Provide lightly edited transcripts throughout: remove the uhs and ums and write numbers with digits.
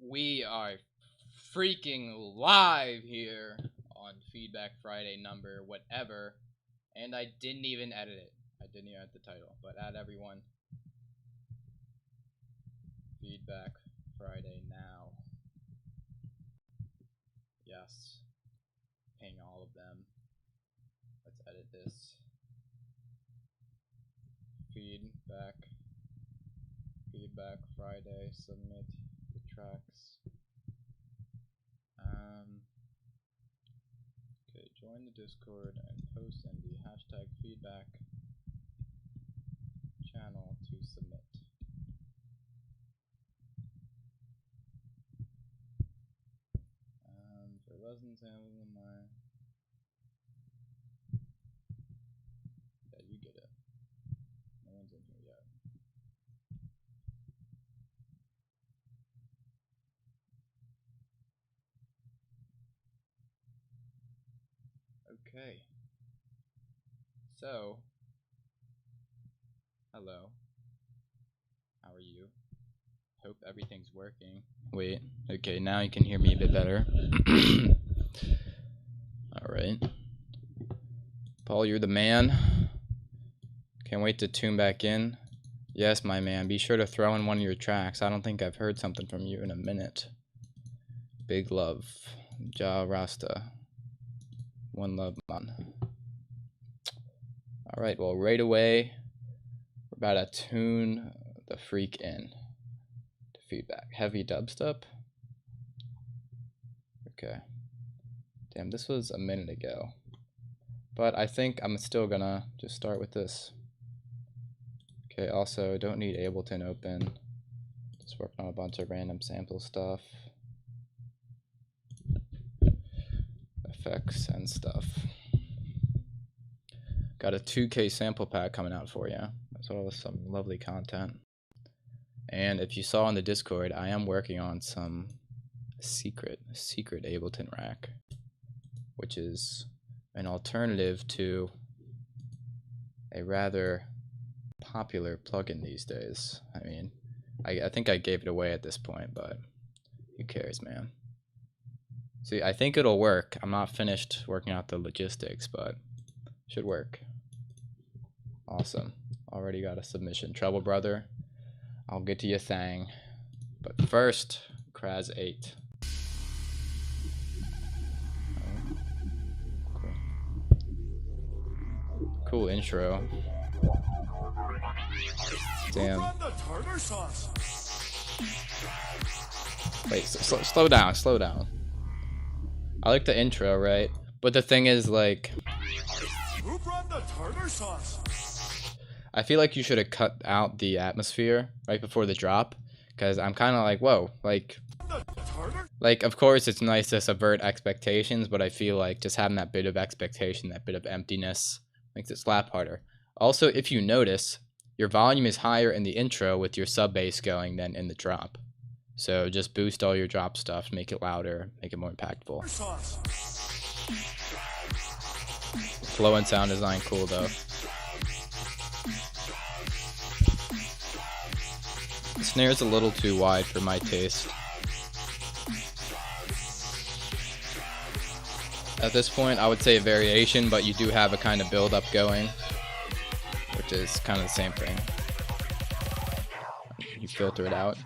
We are freaking live here on Feedback Friday number whatever, and I didn't even edit it. I didn't even edit the title, but add everyone. Feedback Friday now. Yes. Ping all of them. Let's edit this. Feedback Friday. Submit the tracks. Okay, join the Discord and post in the hashtag feedback channel to submit. There wasn't samples in my. Yeah, you get it. No one's in here yet. Okay. So, hello. How are you? Hope everything's working. Wait, okay, now you can hear me a bit better. Alright. Paul, you're the man. Can't wait to tune back in. Yes, my man, be sure to throw in one of your tracks. I don't think I've heard something from you in a minute. Big love. Ja Rasta. One love, man. Alright, well, right away, we're about to tune the freak in to feedback. Heavy dubstep. Okay. Damn, this was a minute ago. But I think I'm still gonna just start with this. Okay, also, don't need Ableton open. Just working on a bunch of random sample stuff. Effects and stuff. Got a 2K sample pack coming out for you, as well as some lovely content. And if you saw in the Discord, I am working on some secret Ableton rack, which is an alternative to a rather popular plugin these days. I mean, I think I gave it away at this point, but who cares, man? See, I think it'll work. I'm not finished working out the logistics, but should work. Awesome. Already got a submission. Trouble Brother, I'll get to your thing. But first, Kraz 8. Oh, cool intro. Damn. Wait, slow down, slow down. I like the intro, right? But the thing is, like, I feel like you should have cut out the atmosphere right before the drop, because I'm kind of like, whoa, like, of course it's nice to subvert expectations, but I feel like just having that bit of expectation, that bit of emptiness, makes it slap harder. Also, if you notice, your volume is higher in the intro with your sub bass going than in the drop. So just boost all your drop stuff, make it louder, make it more impactful. Flow and sound design cool though. The snare's a little too wide for my taste. At this point, I would say a variation, but you do have a kind of build-up going, which is kind of the same thing. You filter it out.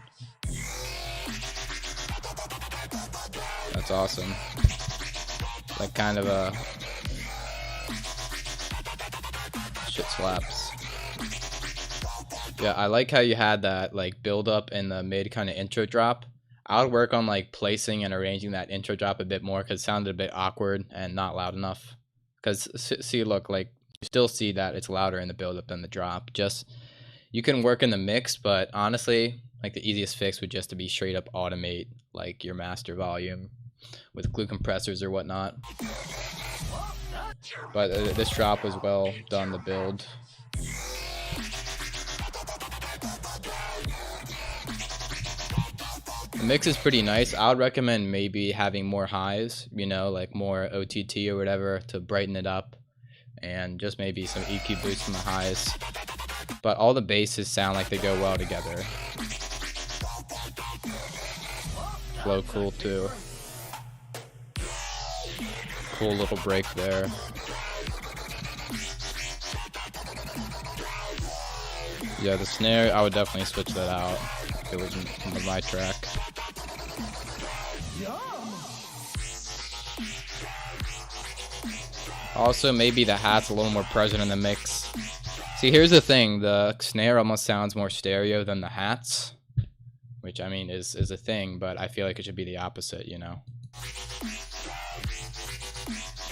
That's awesome. Like kind of a shit slaps. Yeah, I like how you had that like build up in the mid kind of intro drop. I would work on like placing and arranging that intro drop a bit more because it sounded a bit awkward and not loud enough. Because see, look, like you still see that it's louder in the build up than the drop. Just you can work in the mix, but honestly, like the easiest fix would just to be straight up automate like your master volume with glue compressors or whatnot. But this drop was well done, the build. The mix is pretty nice. I would recommend maybe having more highs, you know, like more OTT or whatever to brighten it up, and just maybe some EQ boost from the highs. But all the basses sound like they go well together. flow cool too. Cool little break there. Yeah, the snare, I would definitely switch that out if it was my track. Also, maybe the hat's a little more present in the mix. See, here's the thing. The snare almost sounds more stereo than the hats. Which, I mean, is a thing, but I feel like it should be the opposite, you know?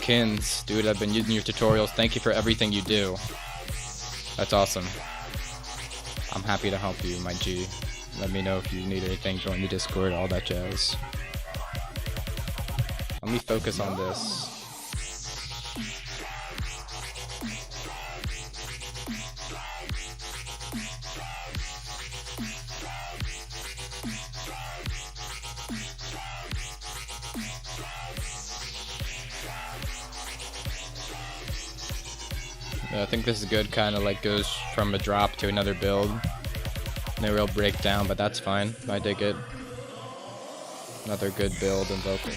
Kins, dude, I've been using your tutorials. Thank you for everything you do. That's awesome. I'm happy to help you, my G. Let me know if you need anything. Join the Discord, all that jazz. Let me focus on this. I think this is good, kind of like goes from a drop to another build. No real breakdown, but that's fine. I dig it. Another good build and vocal.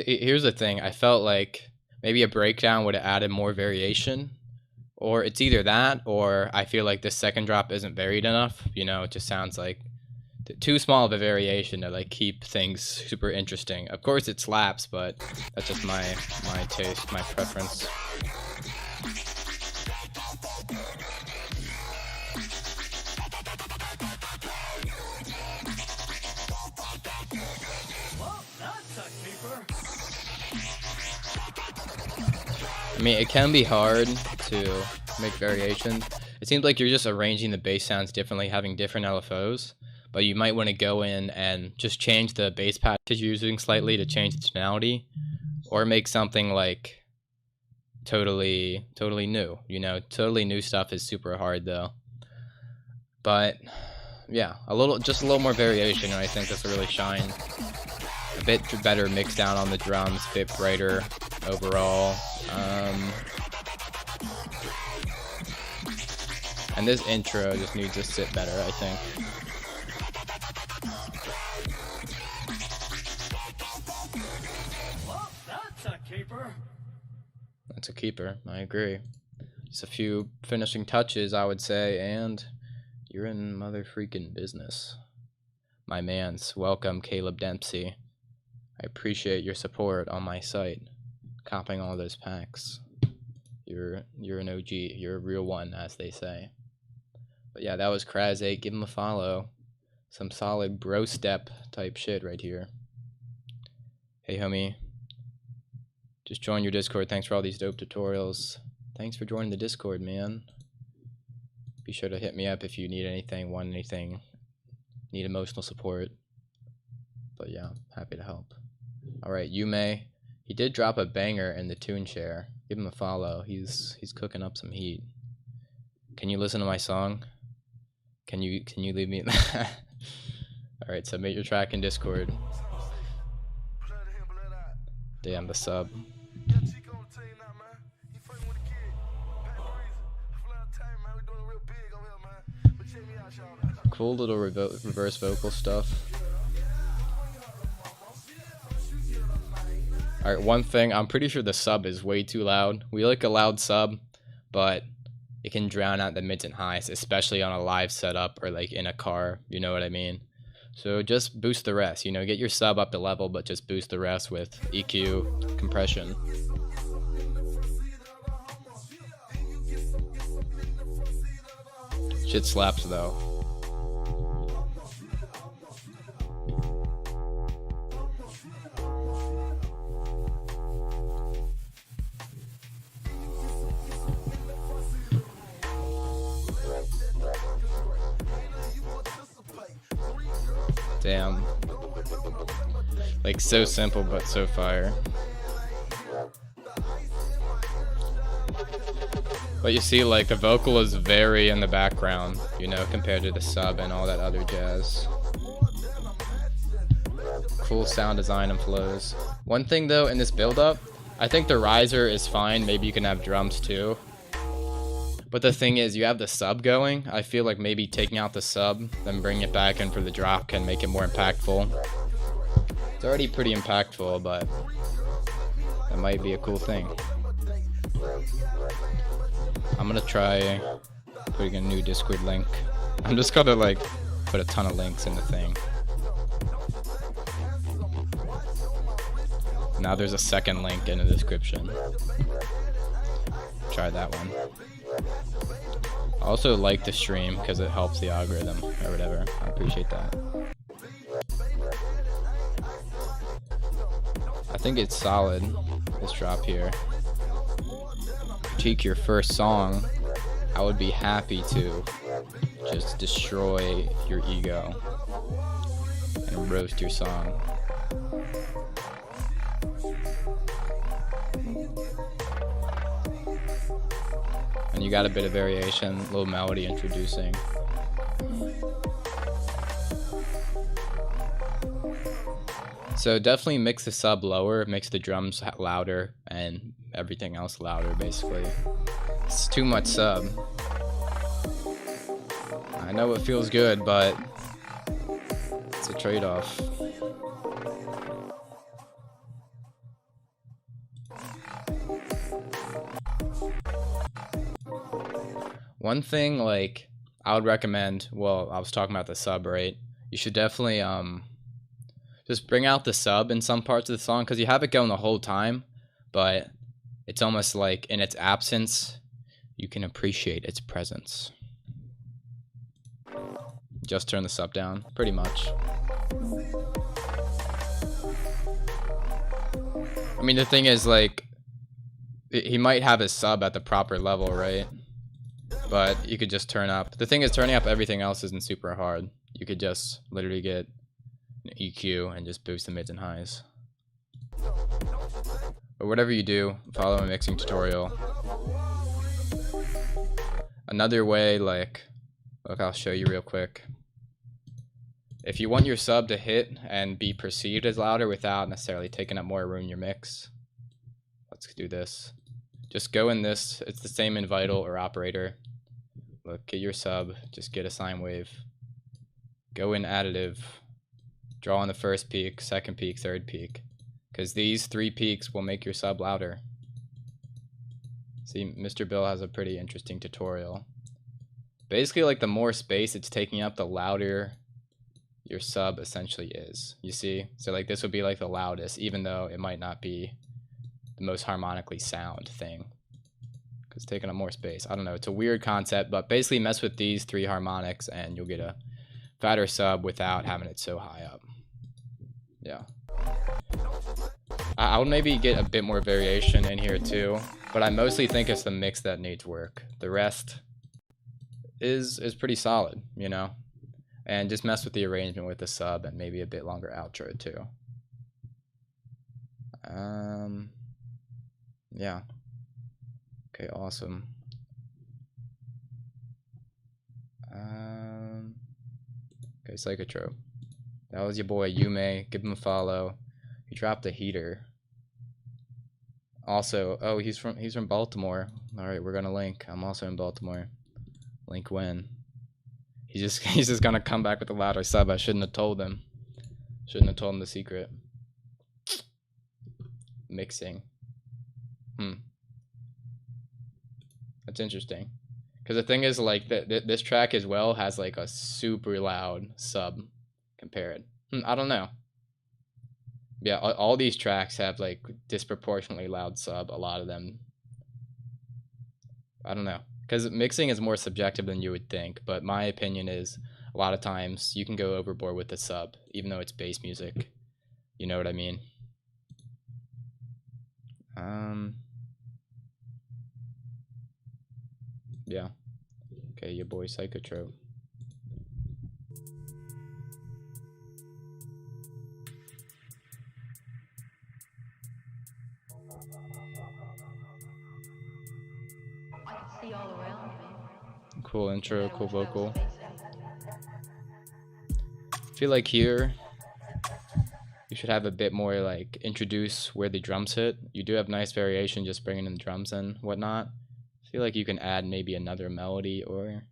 Here's the thing. I felt like maybe a breakdown would have added more variation. Or it's either that, or I feel like this second drop isn't varied enough. You know, it just sounds like too small of a variation to like keep things super interesting. Of course it slaps, but that's just my taste, my preference. I mean, it can be hard to make variations. It seems like you're just arranging the bass sounds differently, having different LFOs. But you might want to go in and just change the bass patch you're using slightly to change the tonality, or make something like totally new. You know, totally new stuff is super hard though. But yeah, just a little more variation, and I think this will really shine. A bit better mix down on the drums, a bit brighter overall. And this intro just needs to sit better, I think. That's a keeper, I agree. Just a few finishing touches, I would say, and you're in mother freaking business. My mans, welcome Caleb Dempsey. I appreciate your support on my site, copping all those packs. You're an OG, you're a real one, as they say. But yeah, that was Kraz8, give him a follow. Some solid bro step type shit right here. Hey homie. Just join your Discord. Thanks for all these dope tutorials. Thanks for joining the Discord, man. Be sure to hit me up if you need anything, want anything, need emotional support. But yeah, happy to help. Alright, Yume. He did drop a banger in the tune share. Give him a follow. He's cooking up some heat. Can you listen to my song? Can you leave me? Alright, submit your track in Discord. Damn, the sub. Cool little reverse vocal stuff. Alright, one thing, I'm pretty sure the sub is way too loud. We like a loud sub, but it can drown out the mids and highs, especially on a live setup or like in a car, you know what I mean? So just boost the rest, you know, get your sub up to level, but just boost the rest with EQ, compression. Shit slaps though. Damn. Like so simple but so fire. But you see, like, the vocal is very in the background, you know, compared to the sub and all that other jazz. Cool sound design and flows. One thing though in this build up, I think the riser is fine, maybe you can have drums too. But the thing is, you have the sub going. I feel like maybe taking out the sub, then bringing it back in for the drop can make it more impactful. It's already pretty impactful, but that might be a cool thing. I'm gonna try putting a new Discord link. I'm just gonna like put a ton of links in the thing. Now there's a second link in the description. Try that one. I also like the stream because it helps the algorithm or whatever. I appreciate that. I think it's solid, this drop here. Critique your first song, I would be happy to just destroy your ego and roast your song. And you got a bit of variation, a little melody introducing. So definitely mix the sub lower, makes the drums louder and everything else louder basically. It's too much sub. I know it feels good, but it's a trade-off. One thing like I would recommend, well, I was talking about the sub, right? You should definitely just bring out the sub in some parts of the song because you have it going the whole time, but it's almost like in its absence, you can appreciate its presence. Just turn the sub down, pretty much. I mean, the thing is, like, he might have his sub at the proper level, right? But you could just turn up. The thing is, turning up everything else isn't super hard. You could just literally get an EQ and just boost the mids and highs. But whatever you do, follow a mixing tutorial. Another way, like, look, I'll show you real quick. If you want your sub to hit and be perceived as louder without necessarily taking up more room in your mix, let's do this. Just go in this, it's the same in Vital or Operator. Look, get your sub, just get a sine wave. Go in Additive, draw on the first peak, second peak, third peak. Because these 3 peaks will make your sub louder. See, Mr. Bill has a pretty interesting tutorial. Basically, like the more space it's taking up, the louder your sub essentially is. You see? So like this would be like the loudest, even though it might not be the most harmonically sound thing. Because it's taking up more space. I don't know, it's a weird concept, but basically mess with these 3 harmonics and you'll get a fatter sub without having it so high up. Yeah. I would maybe get a bit more variation in here too, but I mostly think it's the mix that needs work. The rest is pretty solid, you know? And just mess with the arrangement with the sub and maybe a bit longer outro too. Yeah. Okay, awesome. Okay, Psychotrope. That was your boy Yume. Give him a follow. He dropped a heater. Also, oh, he's from Baltimore. All right, we're gonna link. I'm also in Baltimore. Link when. He's just gonna come back with a louder sub. I shouldn't have told him. Shouldn't have told him the secret. Mixing. That's interesting. Because the thing is, like, this track as well has like a super loud sub compared. I don't know. Yeah, all these tracks have like disproportionately loud sub. A lot of them. I don't know. Because mixing is more subjective than you would think, but my opinion is a lot of times you can go overboard with the sub, even though it's bass music. You know what I mean? Yeah. Okay, your boy Psychotrope. See all around me. Cool intro, cool vocal. I feel like here you should have a bit more like introduce where the drums hit. You do have nice variation just bringing in the drums and whatnot. feel like you can add maybe another melody or a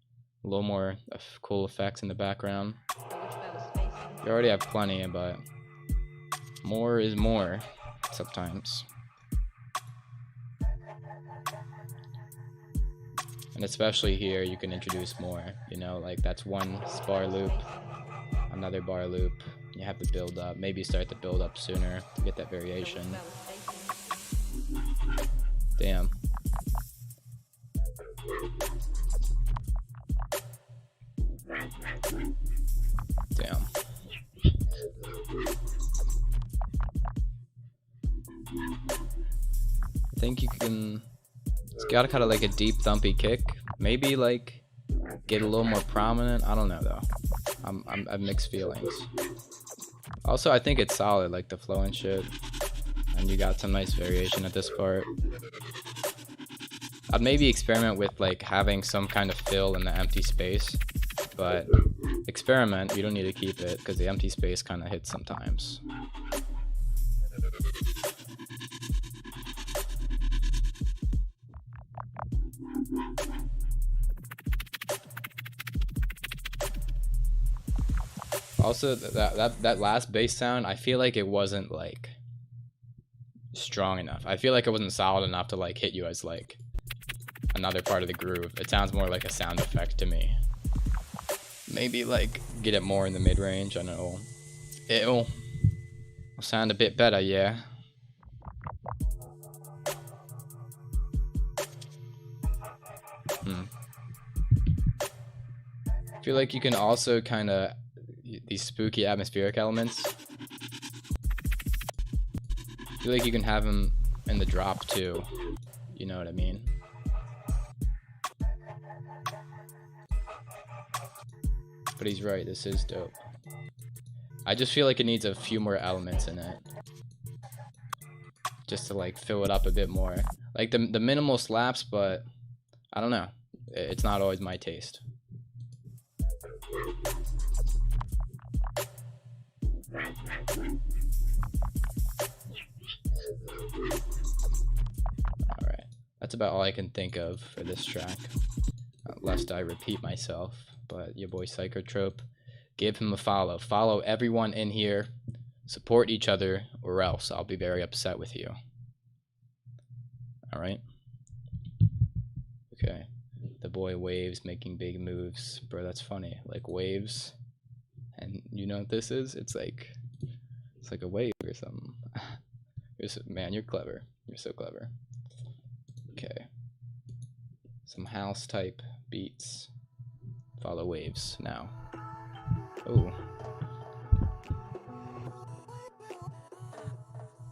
little more cool effects in the background. You already have plenty, but more is more sometimes. And especially here, you can introduce more, you know, like that's one bar loop, another bar loop. You have to build up, maybe start the build up sooner to get that variation. Damn. Damn. I think you can. It's got kind of like a deep thumpy kick. Maybe like get a little more prominent. I don't know though. I've mixed feelings. Also, I think it's solid, like the flow and shit. And you got some nice variation at this part. I'd maybe experiment with like having some kind of fill in the empty space, but experiment, you don't need to keep it because the empty space kind of hits sometimes. Also, that last bass sound, I feel like it wasn't like strong enough. I feel like it wasn't solid enough to like hit you as like another part of the groove. It sounds more like a sound effect to me. Maybe like get it more in the mid range. I don't know. It'll sound a bit better, yeah. I feel like you can also kind of these spooky atmospheric elements. I feel like you can have them in the drop too. You know what I mean? But he's right, this is dope. I just feel like it needs a few more elements in it. Just to like fill it up a bit more. Like the minimal slaps, but I don't know. It's not always my taste. Alright, that's about all I can think of for this track. Lest I repeat myself, but your boy Psychotrope, give him a follow. Follow everyone in here. Support each other, or else I'll be very upset with you. Alright? Okay. The boy Waves making big moves. Bro, that's funny. Like Waves. And you know what this is? It's like a wave or something. Man, you're clever. You're so clever. Okay. Some house type beats. Follow Waves now. Oh.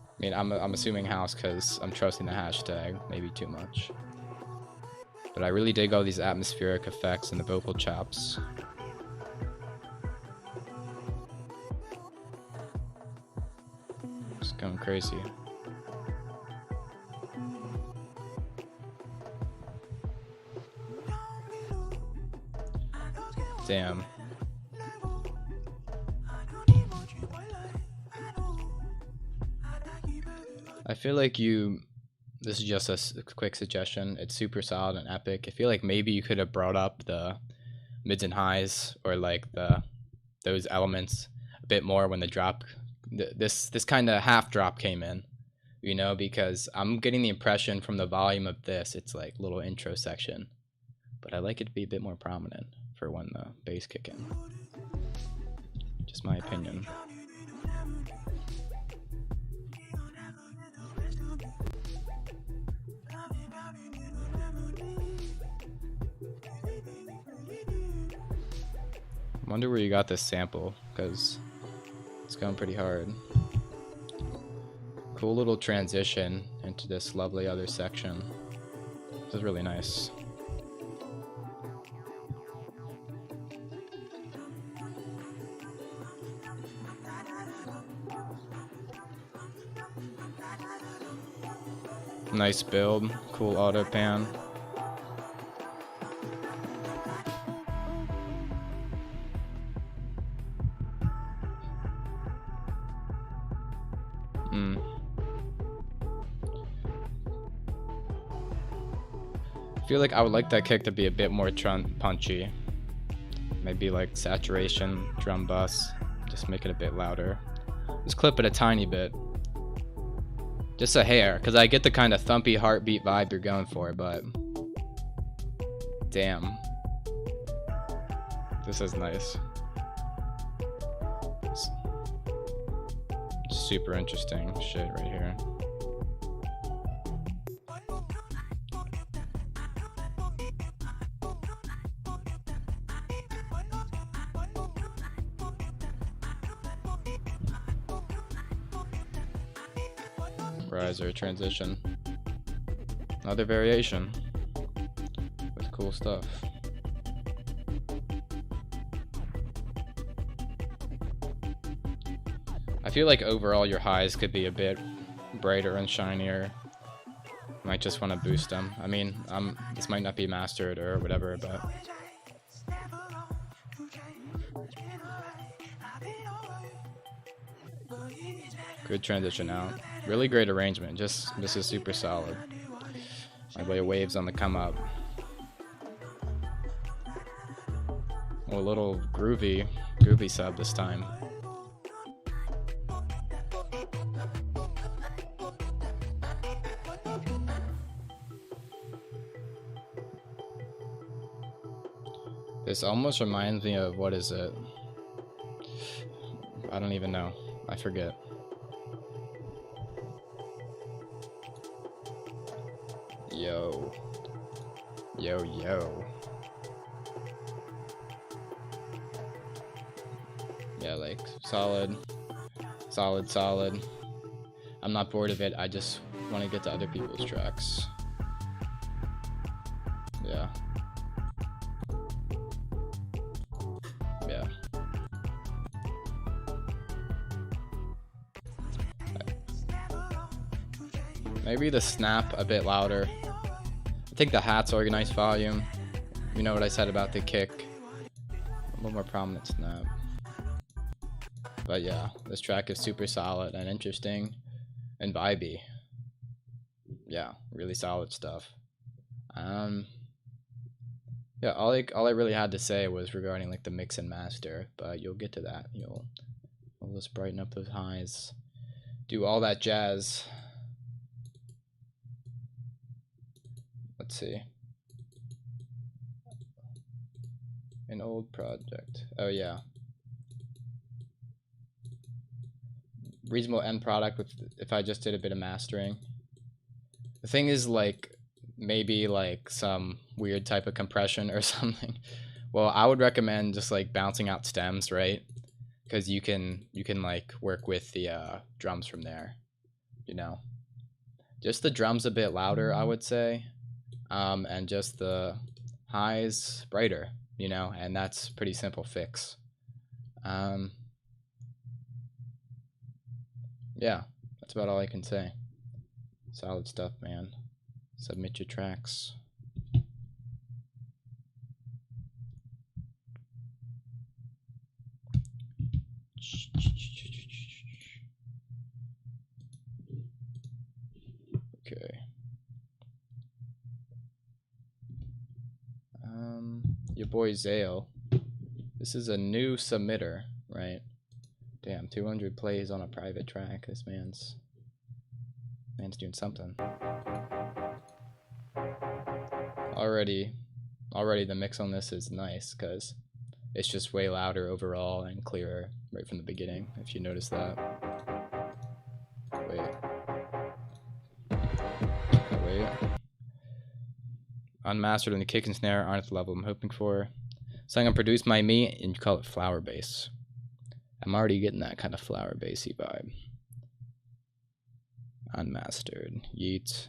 I mean, I'm assuming house because I'm trusting the hashtag. Maybe too much. But I really dig all these atmospheric effects and the vocal chops. It's going crazy. Damn. I feel like this is just a quick suggestion. It's super solid and epic. I feel like maybe you could have brought up the mids and highs or like those elements a bit more when the drop, this kind of half drop came in, you know, because I'm getting the impression from the volume of this, it's like little intro section, but I like it to be a bit more prominent for when the bass kick in. Just my opinion. I wonder where you got this sample, because it's going pretty hard. Cool little transition into this lovely other section. This is really nice. Nice build, cool auto pan. feel like I would like that kick to be a bit more punchy. Maybe like saturation, drum bus, just make it a bit louder. Just clip it a tiny bit. Just a hair, because I get the kind of thumpy heartbeat vibe you're going for, but damn. This is nice. It's super interesting shit right here. Riser transition. Another variation with cool stuff. I feel like overall your highs could be a bit brighter and shinier. Might just want to boost them. I mean, this might not be mastered or whatever, but good transition out. Really great arrangement. Just this is super solid. My way of waves on the come up. Oh, a little groovy sub this time. This almost reminds me of, what is it? I don't even know. I forget. Yo. Yo, yo. Yeah, like, solid. Solid, solid. I'm not bored of it, I just want to get to other people's tracks. Yeah. Yeah. Maybe the snap a bit louder. I think the hat's organized volume. You know what I said about the kick. A little more prominent snap. But yeah, this track is super solid and interesting and vibey. Yeah, really solid stuff. Yeah, all I really had to say was regarding like the mix and master, but you'll get to that. You'll just brighten up those highs, do all that jazz. Let's see. An old project. Oh yeah. Reasonable end product with if I just did a bit of mastering. The thing is, like, maybe like some weird type of compression or something. Well, I would recommend just like bouncing out stems, right? Because you can like work with the drums from there, you know. Just the drums a bit louder, I would say. And just the highs brighter, you know, and that's pretty simple fix. Yeah, that's about all I can say. Solid stuff, man. Submit your tracks. Okay. Your boy Zale. This is a new submitter, right? Damn, 200 plays on a private track. This man's doing something. Already the mix on this is nice because it's just way louder overall and clearer right from the beginning, if you notice that. Wait. Unmastered and the kick and snare aren't at the level I'm hoping for. Song produced by me, and you call it flower bass. I'm already getting that kind of flower bassy vibe. Unmastered. Yeet.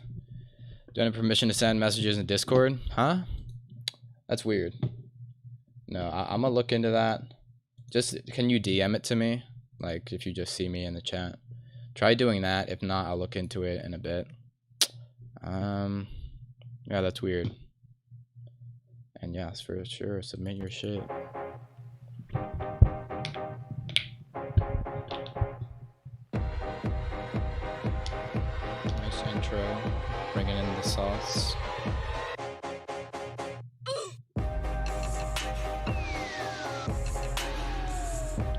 Do I have permission to send messages in Discord? Huh? That's weird. No, I'm gonna look into that. Just, can you DM it to me? Like, if you just see me in the chat. Try doing that. If not, I'll look into it in a bit. Yeah, that's weird. And yes, for sure, submit your shit. Nice intro, bringing in the sauce.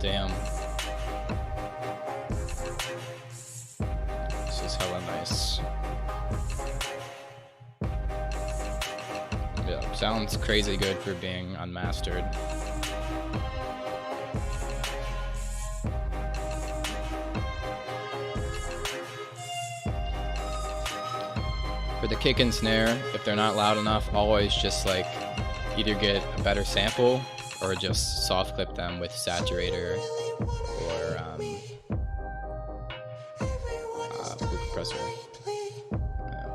Damn. This is hella nice. Yeah, sounds crazy good for being unmastered. For the kick and snare, if they're not loud enough, always just like either get a better sample or just soft clip them with saturator or loop compressor. Yeah.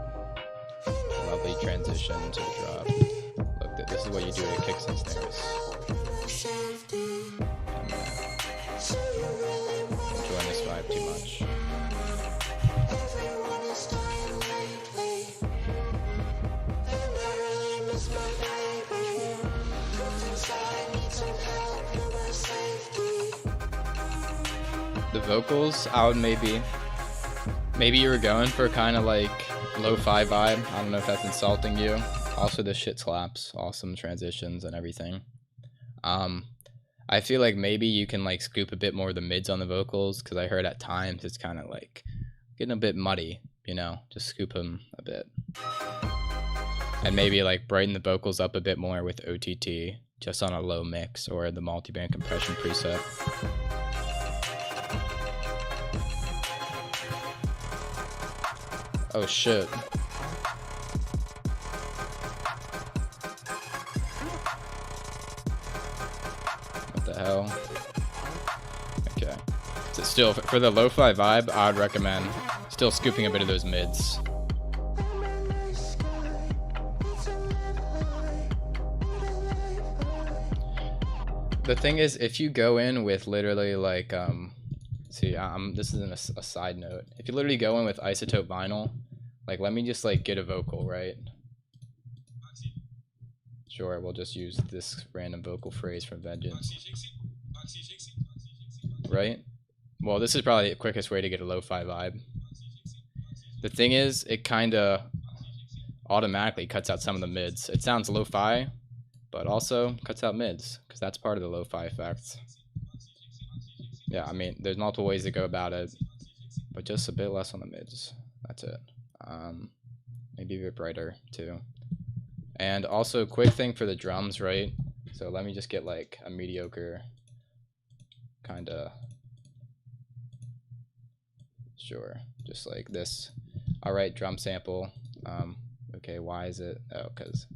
Lovely transition to the drop. Look, this is what you do to kicks and snares. I'm enjoying this vibe too much. The vocals, I would maybe you were going for kind of like lo-fi vibe. I don't know if that's insulting you. Also, this shit slaps. Awesome transitions and everything. I feel like maybe you can like scoop a bit more of the mids on the vocals, because I heard at times it's kind of like getting a bit muddy, you know, just scoop them a bit. And maybe like brighten the vocals up a bit more with OTT, just on a low mix or the multiband compression preset. Oh shit. What the hell? Okay. So still, for the lo-fi vibe, I would recommend still scooping a bit of those mids. The thing is, if you go in with literally like, see, this isn't a side note. If you literally go in with isotope vinyl, like, let me just like get a vocal, right? Sure, we'll just use this random vocal phrase from Vengeance. Right? Well, this is probably the quickest way to get a lo-fi vibe. The thing is, it kind of automatically cuts out some of the mids. It sounds lo-fi, but also cuts out mids, because that's part of the lo-fi effect. Yeah, I mean, there's multiple ways to go about it, but just a bit less on the mids. That's it. Maybe a bit brighter too. And also, quick thing for the drums, right? So let me just get like a mediocre kind of, sure, just like this. All right, drum sample. Okay, why is it? Oh, because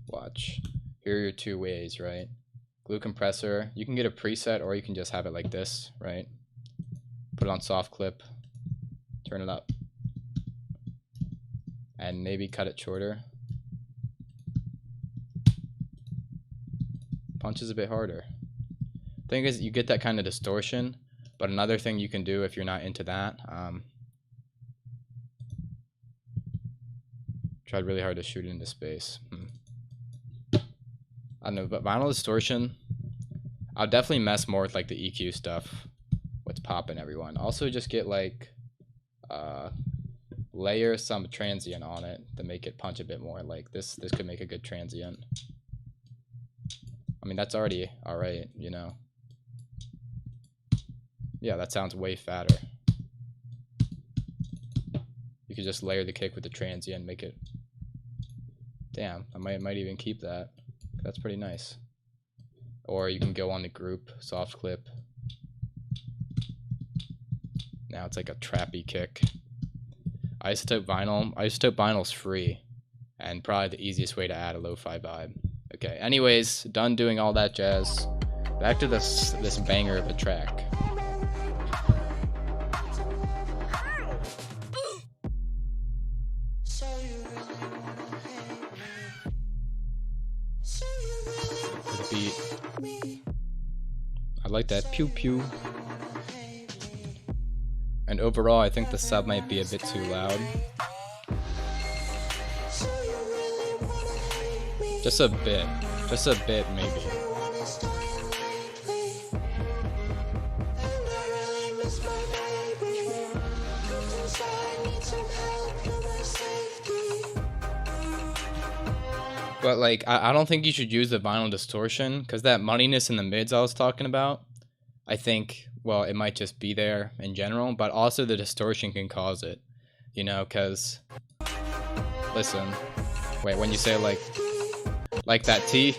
watch. Here are your two ways, right? Glue compressor. You can get a preset, or you can just have it like this, right? Put it on soft clip, turn it up, and maybe cut it shorter. Punches a bit harder. Thing is, you get that kind of distortion, but another thing you can do if you're not into that, tried really hard to shoot it into space. I don't know, but vinyl distortion, I'll definitely mess more with like the EQ stuff. What's popping, everyone. Also, just get like layer some transient on it to make it punch a bit more. Like this could make a good transient. I mean, that's already all right, you know. Yeah, that sounds way fatter. You could just layer the kick with the transient, make it. Damn, I might even keep that. That's pretty nice. Or you can go on the group, soft clip. Now it's like a trappy kick. Isotope vinyl's free, and probably the easiest way to add a lo-fi vibe. Okay, anyways, done doing all that jazz. Back to this banger of a track. The beat. I like that pew pew. And overall, I think the sub might be a bit too loud. Just a bit maybe. But like, I don't think you should use the vinyl distortion, because that muddiness in the mids I was talking about, I think, well, it might just be there in general, but also the distortion can cause it, you know, because, listen, wait, when you say like that T,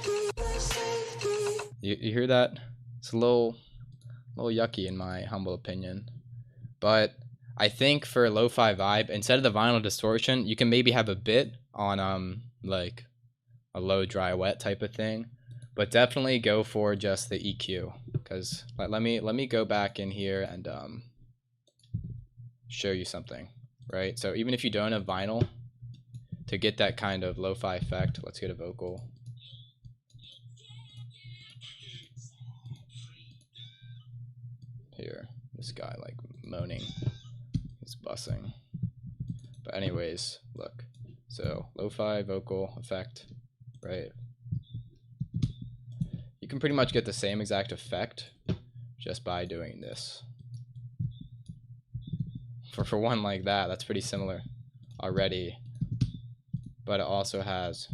you hear that? It's a little yucky in my humble opinion. But I think for a lo-fi vibe, instead of the vinyl distortion, you can maybe have a bit on like a low, dry, wet type of thing. But definitely go for just the EQ, because let me go back in here and show you something, right? So even if you don't have vinyl, to get that kind of lo-fi effect, let's get a vocal. Here, this guy like moaning, he's bussing. But anyways, look, so lo-fi vocal effect, right? You can pretty much get the same exact effect just by doing this. For one like that, that's pretty similar already, but it also has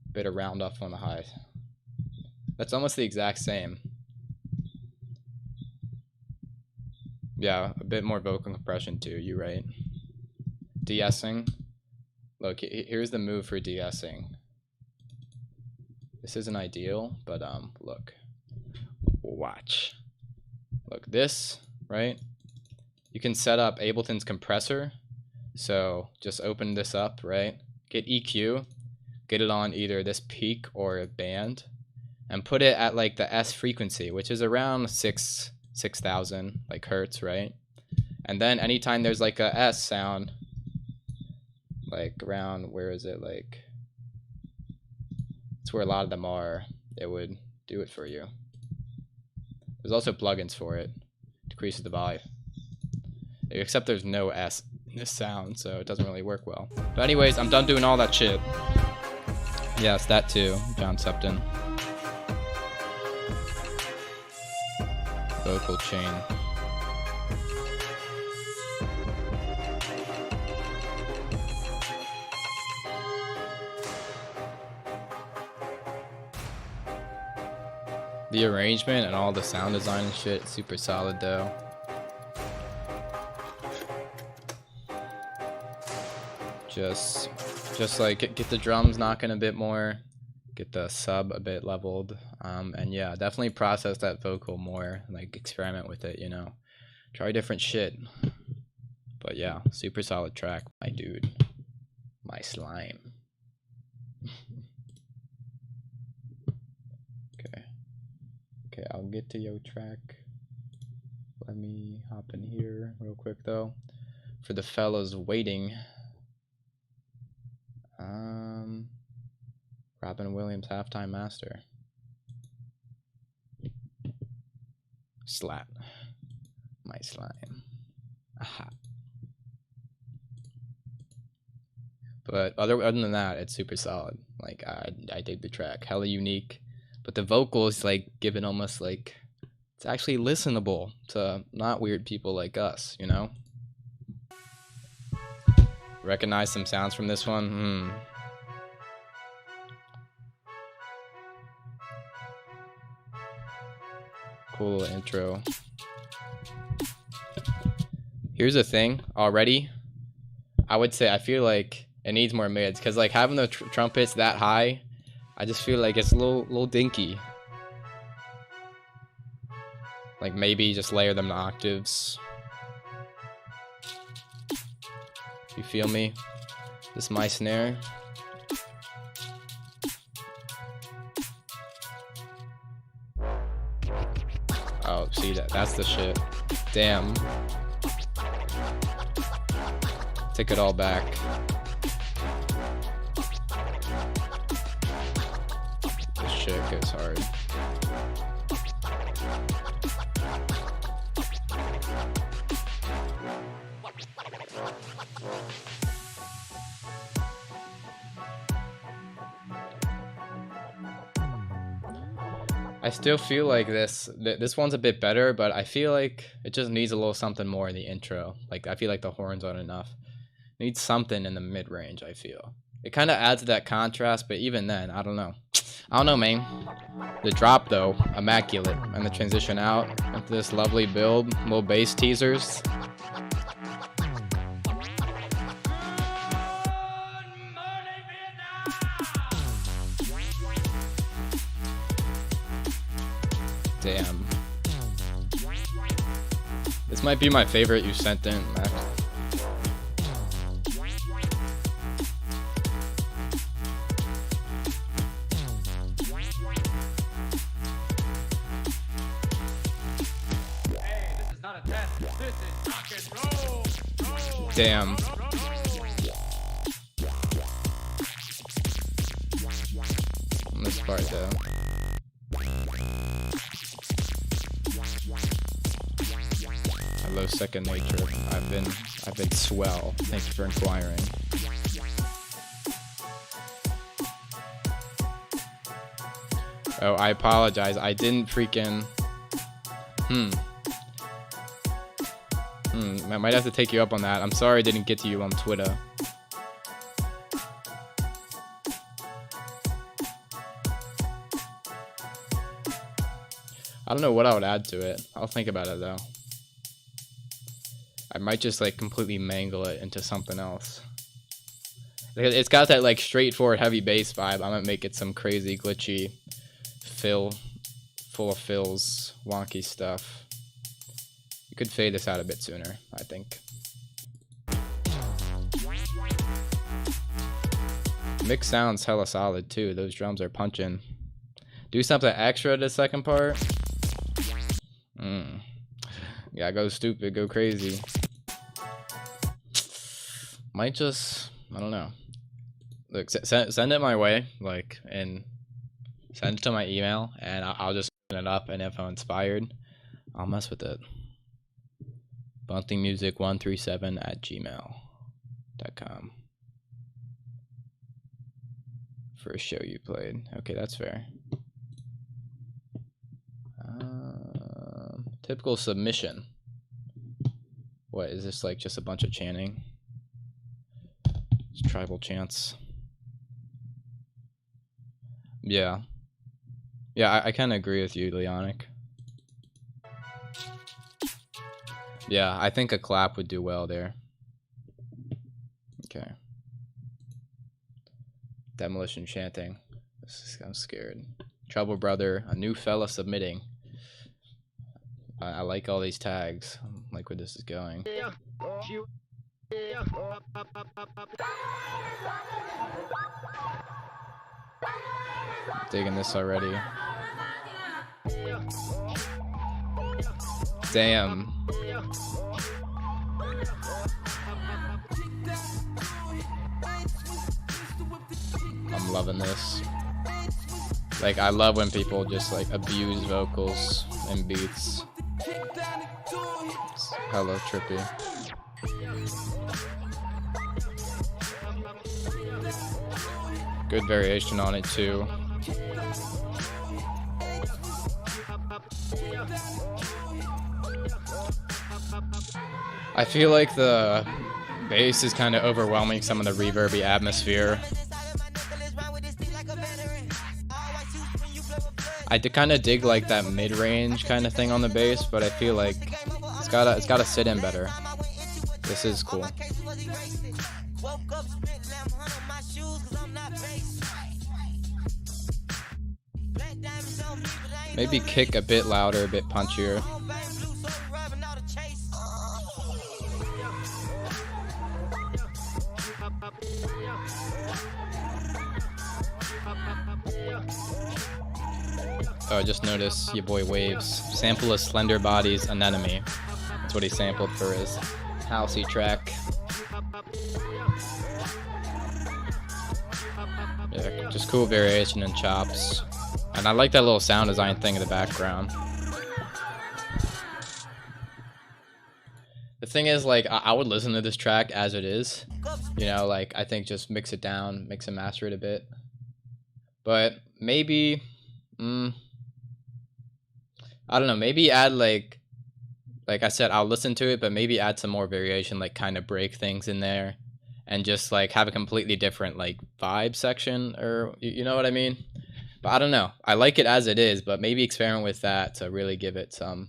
a bit of round off on the high. That's almost the exact same. Yeah, a bit more vocal compression too, you right. De-essing. Look, here's the move for de-essing. This isn't ideal, but look. Watch. Look, this, right? You can set up Ableton's compressor. So just open this up, right? Get EQ, get it on either this peak or a band, and put it at like the S frequency, which is around 6,000 like hertz, right? And then anytime there's like a S sound, like around, where is it, like, it's where a lot of them are, it would do it for you. There's also plugins for it, decreases the volume, except there's no S in this sound, so it doesn't really work well. But anyways, I'm done doing all that shit. Yes, that too, John Septon. Vocal chain. The arrangement and all the sound design and shit, super solid though. Just like get the drums knocking a bit more, get the sub a bit leveled, and yeah, definitely process that vocal more, like experiment with it, you know, try different shit. But yeah, super solid track, my dude, my slime. Okay, I'll get to your track. Let me hop in here real quick though, for the fellas waiting. Robin Williams, Halftime Master. Slap. My slime. Aha. But other than that, it's super solid. Like, I dig the track. Hella unique. But the vocals, like, give it almost like, it's actually listenable to not weird people like us, you know? Recognize some sounds from this one? Cool intro. Here's the thing, already, I would say I feel like it needs more mids, because like having the trumpets that high, I just feel like it's a little dinky. Like maybe just layer them to octaves. You feel me? This is my snare. Oh, see that's the shit. Damn. Take it all back. This shit goes hard. I still feel like this one's a bit better, but I feel like it just needs a little something more in the intro. Like I feel like the horns aren't enough. It needs something in the mid-range, I feel. It kind of adds to that contrast, but even then, I don't know. I don't know, man. The drop though, immaculate, and the transition out into this lovely build, little bass teasers. Damn. This might be my favorite you sent in, Mac. Damn. On this part though. I love second nature. I've been swell. Thank you for inquiring. Oh, I apologize. I didn't freaking. I might have to take you up on that. I'm sorry I didn't get to you on Twitter. I don't know what I would add to it. I'll think about it though. I might just like completely mangle it into something else. It's got that like straightforward heavy bass vibe. I'm gonna make it some crazy glitchy fill, full of fills, wonky stuff. You could fade this out a bit sooner, I think. Mix sounds hella solid too. Those drums are punching. Do something extra to the second part. Yeah, go stupid, go crazy. Might just, I don't know. Look, send it my way, like, and send it to my email, and I'll just open it up, and if I'm inspired, I'll mess with it. buntingmusic137@gmail.com. First show you played. Okay, that's fair. Typical submission. What is this, like just a bunch of chanting? It's tribal chants. Yeah. Yeah, I kind of agree with you, Leonic. Yeah, I think a clap would do well there. Okay. Demolition chanting. I'm scared. Trouble Brother, a new fella submitting. I like all these tags. I like where this is going. Digging this already. Damn. I'm loving this. Like, I love when people just like abuse vocals and beats. It's hella trippy. Good variation on it too. I feel like the bass is kind of overwhelming some of the reverby atmosphere. I kind of dig like that mid-range kind of thing on the bass, but I feel like it's gotta sit in better. This is cool. Maybe kick a bit louder, a bit punchier. Oh, I just noticed your boy Waves. Sample of Slender Body's Anemone. That's what he sampled for his housey track. Yeah, just cool variation in chops. And I like that little sound design thing in the background. The thing is, like, I would listen to this track as it is. You know, like, I think just mix it down, mix and master it a bit. But maybe, I don't know, maybe add like I said, I'll listen to it, but maybe add some more variation, like kind of break things in there. And just like have a completely different like vibe section, or you know what I mean? But I don't know. I like it as it is, but maybe experiment with that to really give it some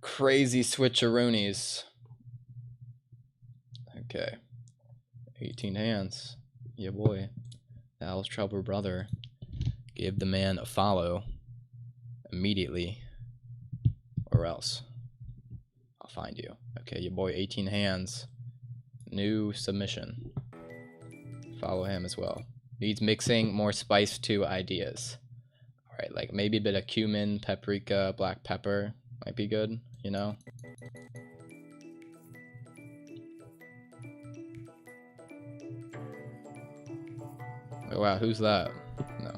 crazy switcheroonies. Okay. 18 hands. Yeah, boy. Al's trouble brother. Give the man a follow immediately, or else I'll find you. Okay, your boy 18 hands. New submission. Follow him as well. Needs mixing, more spice to ideas. Alright, like maybe a bit of cumin, paprika, black pepper might be good, you know? Oh wow, who's that? No.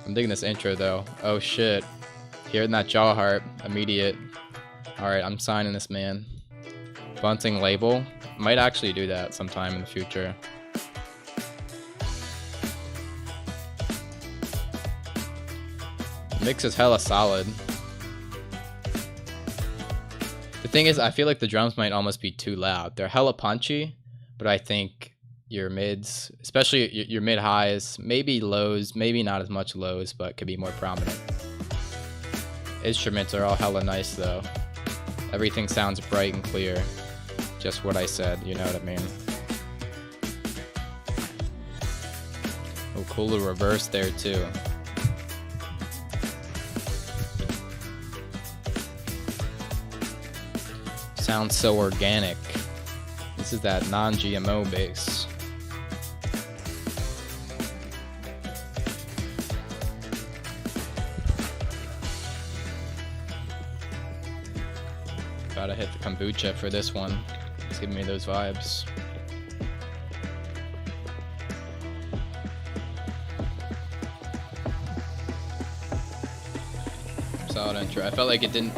I'm digging this intro though. Oh shit. Hearing that jaw harp, immediate. Alright, I'm signing this, man. Bunting label. Might actually do that sometime in the future. Mix is hella solid. The thing is, I feel like the drums might almost be too loud. They're hella punchy, but I think your mids, especially your mid highs, maybe lows, maybe not as much lows, but could be more prominent. Instruments are all hella nice though. Everything sounds bright and clear. Just what I said, you know what I mean? Oh, cool little reverse there too. Sounds so organic. This is that non-GMO bass. Gotta hit the kombucha for this one. It's giving me those vibes. Solid intro. I felt like it didn't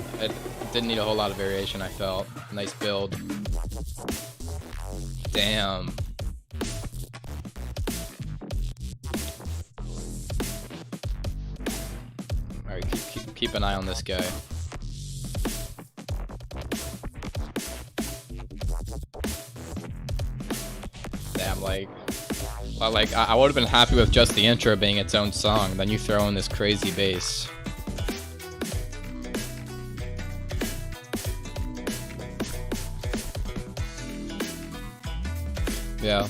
need a whole lot of variation. I felt nice build. Damn. Alright, keep an eye on this guy. Damn, like I would have been happy with just the intro being its own song. Then you throw in this crazy bass. Yeah,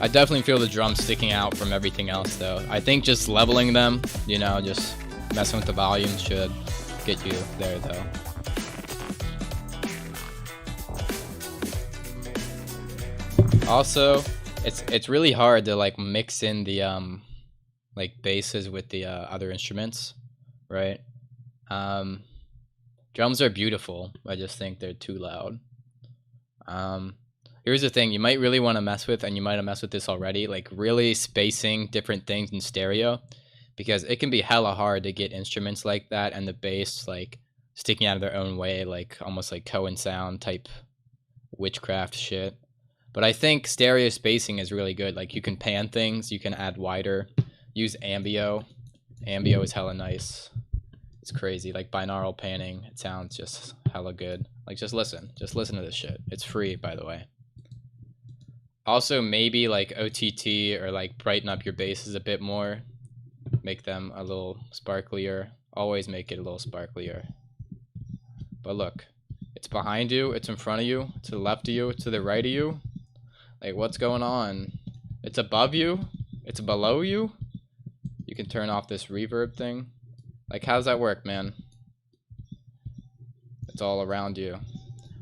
I definitely feel the drums sticking out from everything else though. I think just leveling them, you know, just messing with the volume should get you there though. Also, it's really hard to like mix in the like basses with the other instruments, right? Drums are beautiful. I just think they're too loud. Here's the thing you might really want to mess with, and you might have messed with this already, like really spacing different things in stereo, because it can be hella hard to get instruments like that and the bass like sticking out of their own way, like almost like Cohen sound type witchcraft shit. But I think stereo spacing is really good. Like you can pan things, you can add wider, use ambio. Ambio is hella nice. It's crazy, like binaural panning. It sounds just hella good. Like just listen to this shit. It's free, by the way. Also, maybe like OTT or like brighten up your basses a bit more. Make them a little sparklier. Always make it a little sparklier. But look, it's behind you, it's in front of you, to the left of you, to the right of you. Like, what's going on? It's above you, it's below you. You can turn off this reverb thing. Like, how's that work, man? It's all around you.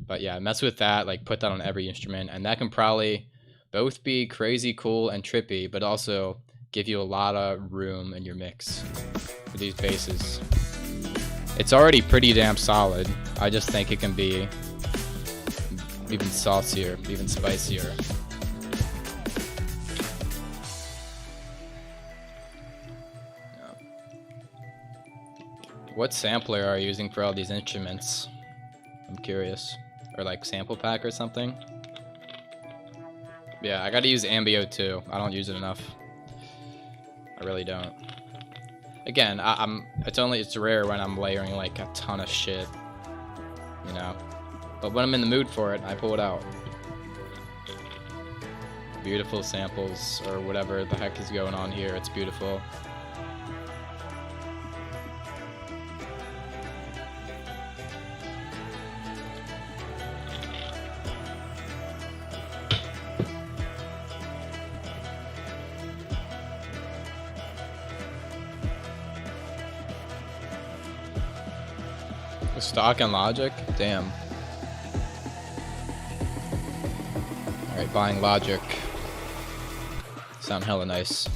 But yeah, mess with that, like put that on every instrument, and that can probably both be crazy cool and trippy, but also give you a lot of room in your mix for these basses. It's already pretty damn solid. I just think it can be even saucier, even spicier. What sampler are you using for all these instruments? I'm curious. Or like sample pack or something? Yeah, I gotta use ambio too. I don't use it enough. I really don't. Again, it's rare when I'm layering like a ton of shit, you know. But when I'm in the mood for it, I pull it out. Beautiful samples or whatever the heck is going on here. It's beautiful. Stock and Logic? Damn. Alright, buying Logic. Sound hella nice.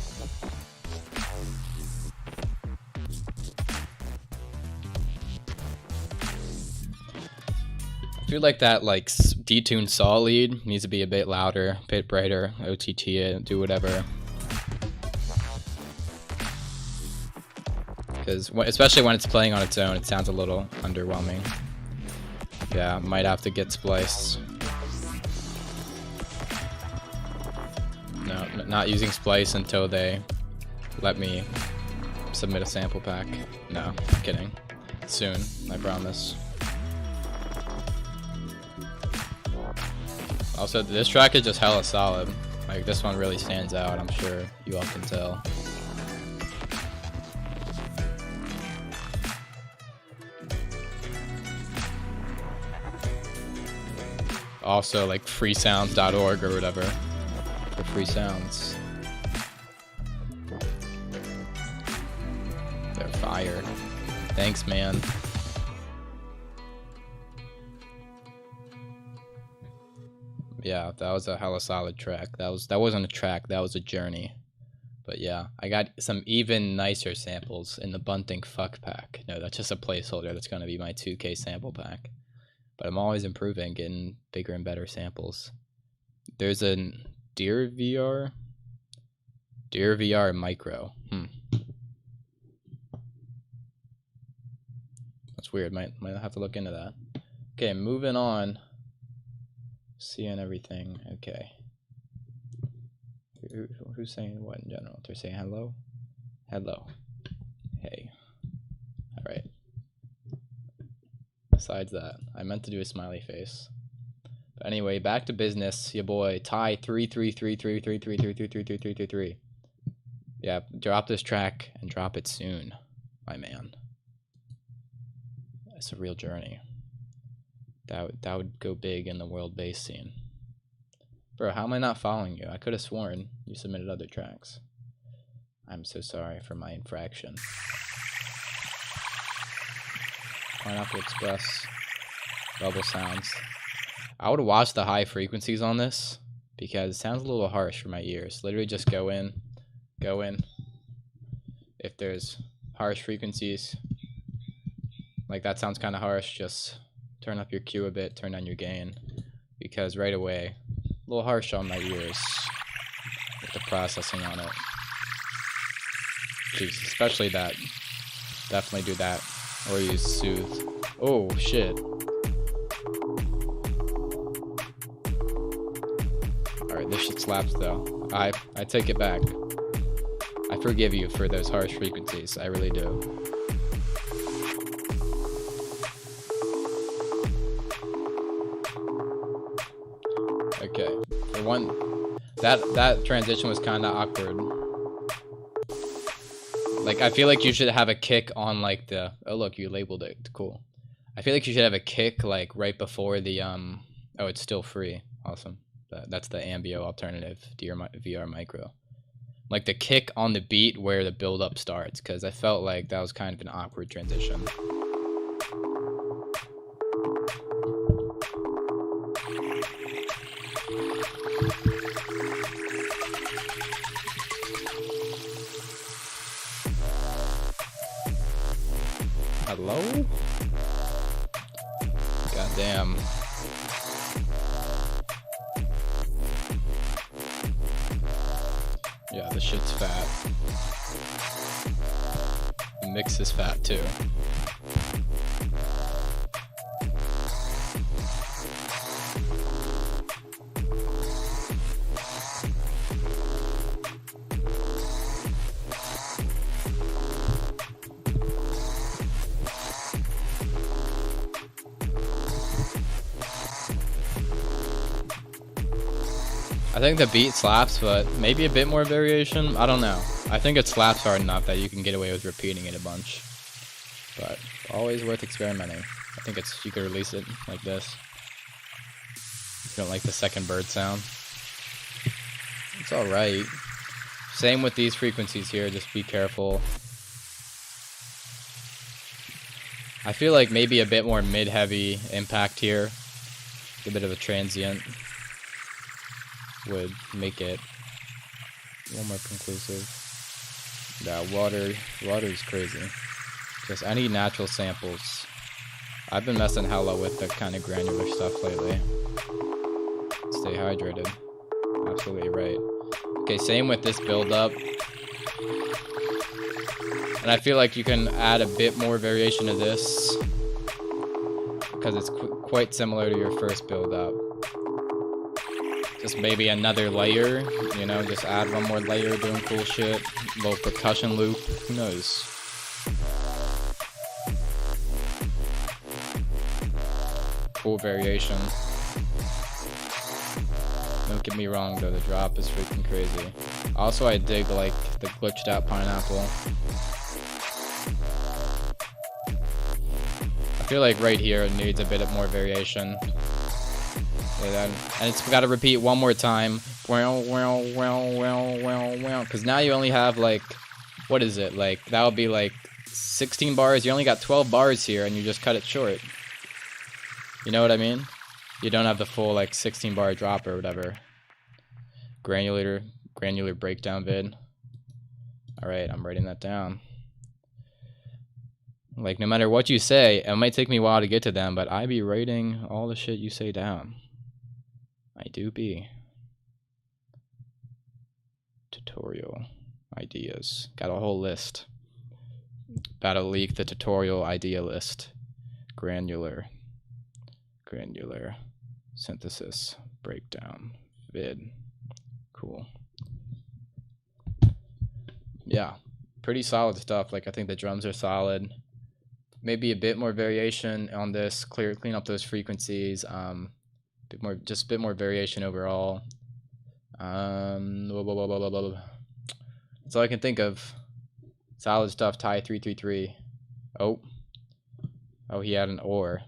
I feel like that like detuned saw lead needs to be a bit louder, a bit brighter, OTT it, do whatever. Because especially when it's playing on its own, it sounds a little underwhelming. Yeah, might have to get Splice. No, not using Splice until they let me submit a sample pack. No, kidding. Soon, I promise. Also, this track is just hella solid. Like, this one really stands out, I'm sure you all can tell. Also, like, freesounds.org or whatever for free sounds. They're fire. Thanks, man. Yeah, that was a hella solid track. That wasn't a track, that was a journey. But yeah, I got some even nicer samples in the Bunting fuck pack. No, that's just a placeholder. That's gonna be my 2K sample pack. But I'm always improving, getting bigger and better samples. There's a Deer VR Micro. That's weird. Might have to look into that. Okay, moving on. Seeing everything. Okay. Who's saying what in general? They're saying hello? Hello. Hey. Alright. Besides that, I meant to do a smiley face. But anyway, back to business. Your boy, Ty 3333333333333. Yeah, drop this track and drop it soon, my man. It's a real journey. That would go big in the world bass scene. Bro, how am I not following you? I could have sworn you submitted other tracks. I'm so sorry for my infraction. Pineapple Express. Bubble sounds. I would watch the high frequencies on this because it sounds a little harsh for my ears. Literally just go in. If there's harsh frequencies, like that sounds kind of harsh, just turn up your Q a bit, turn down your gain, because right away, a little harsh on my ears with the processing on it. Jeez, especially that. Definitely do that, or use Soothe. Oh shit. Alright, this shit slaps though. I take it back. I forgive you for those harsh frequencies, I really do. Okay, for one, that transition was kind of awkward. Like, I feel like you should have a kick on like the, oh look, you labeled it, cool. I feel like you should have a kick like right before the oh, it's still free, awesome. That's the Ambio alternative to your VR Micro. Like the kick on the beat where the build up starts, because I felt like that was kind of an awkward transition. Hello? Goddamn. Yeah, this shit's fat. The mix is fat too. I think the beat slaps, but maybe a bit more variation. I don't know. I think it slaps hard enough that you can get away with repeating it a bunch. But always worth experimenting. I think you could release it like this. If you don't like the second bird sound. It's alright. Same with these frequencies here, just be careful. I feel like maybe a bit more mid-heavy impact here. A bit of a transient would make it a little more conclusive. Yeah, water is crazy. Just any natural samples. I've been messing hella with the kind of granular stuff lately. Stay hydrated. Absolutely right. Okay, same with this build-up. And I feel like you can add a bit more variation to this because it's quite similar to your first build-up. Just maybe another layer, you know, just add one more layer doing cool shit. Little percussion loop, who knows? Cool variation. Don't get me wrong though, the drop is freaking crazy. Also, I dig like the glitched out pineapple. I feel like right here it needs a bit of more variation. And it's got to repeat one more time. Because now you only have like, what is it? Like, that would be like 16 bars. You only got 12 bars here and you just cut it short. You know what I mean? You don't have the full like 16 bar drop or whatever. Granular breakdown vid. Alright, I'm writing that down. Like, no matter what you say, it might take me a while to get to them, but I be writing all the shit you say down. I do be. Tutorial ideas. Got a whole list. About to leak the tutorial idea list. Granular synthesis breakdown vid. Cool. Yeah, pretty solid stuff. Like, I think the drums are solid. Maybe a bit more variation on this. Clean up those frequencies. Just a bit more variation overall. That's all I can think of. Solid stuff. Tie 333. Oh, he had an or.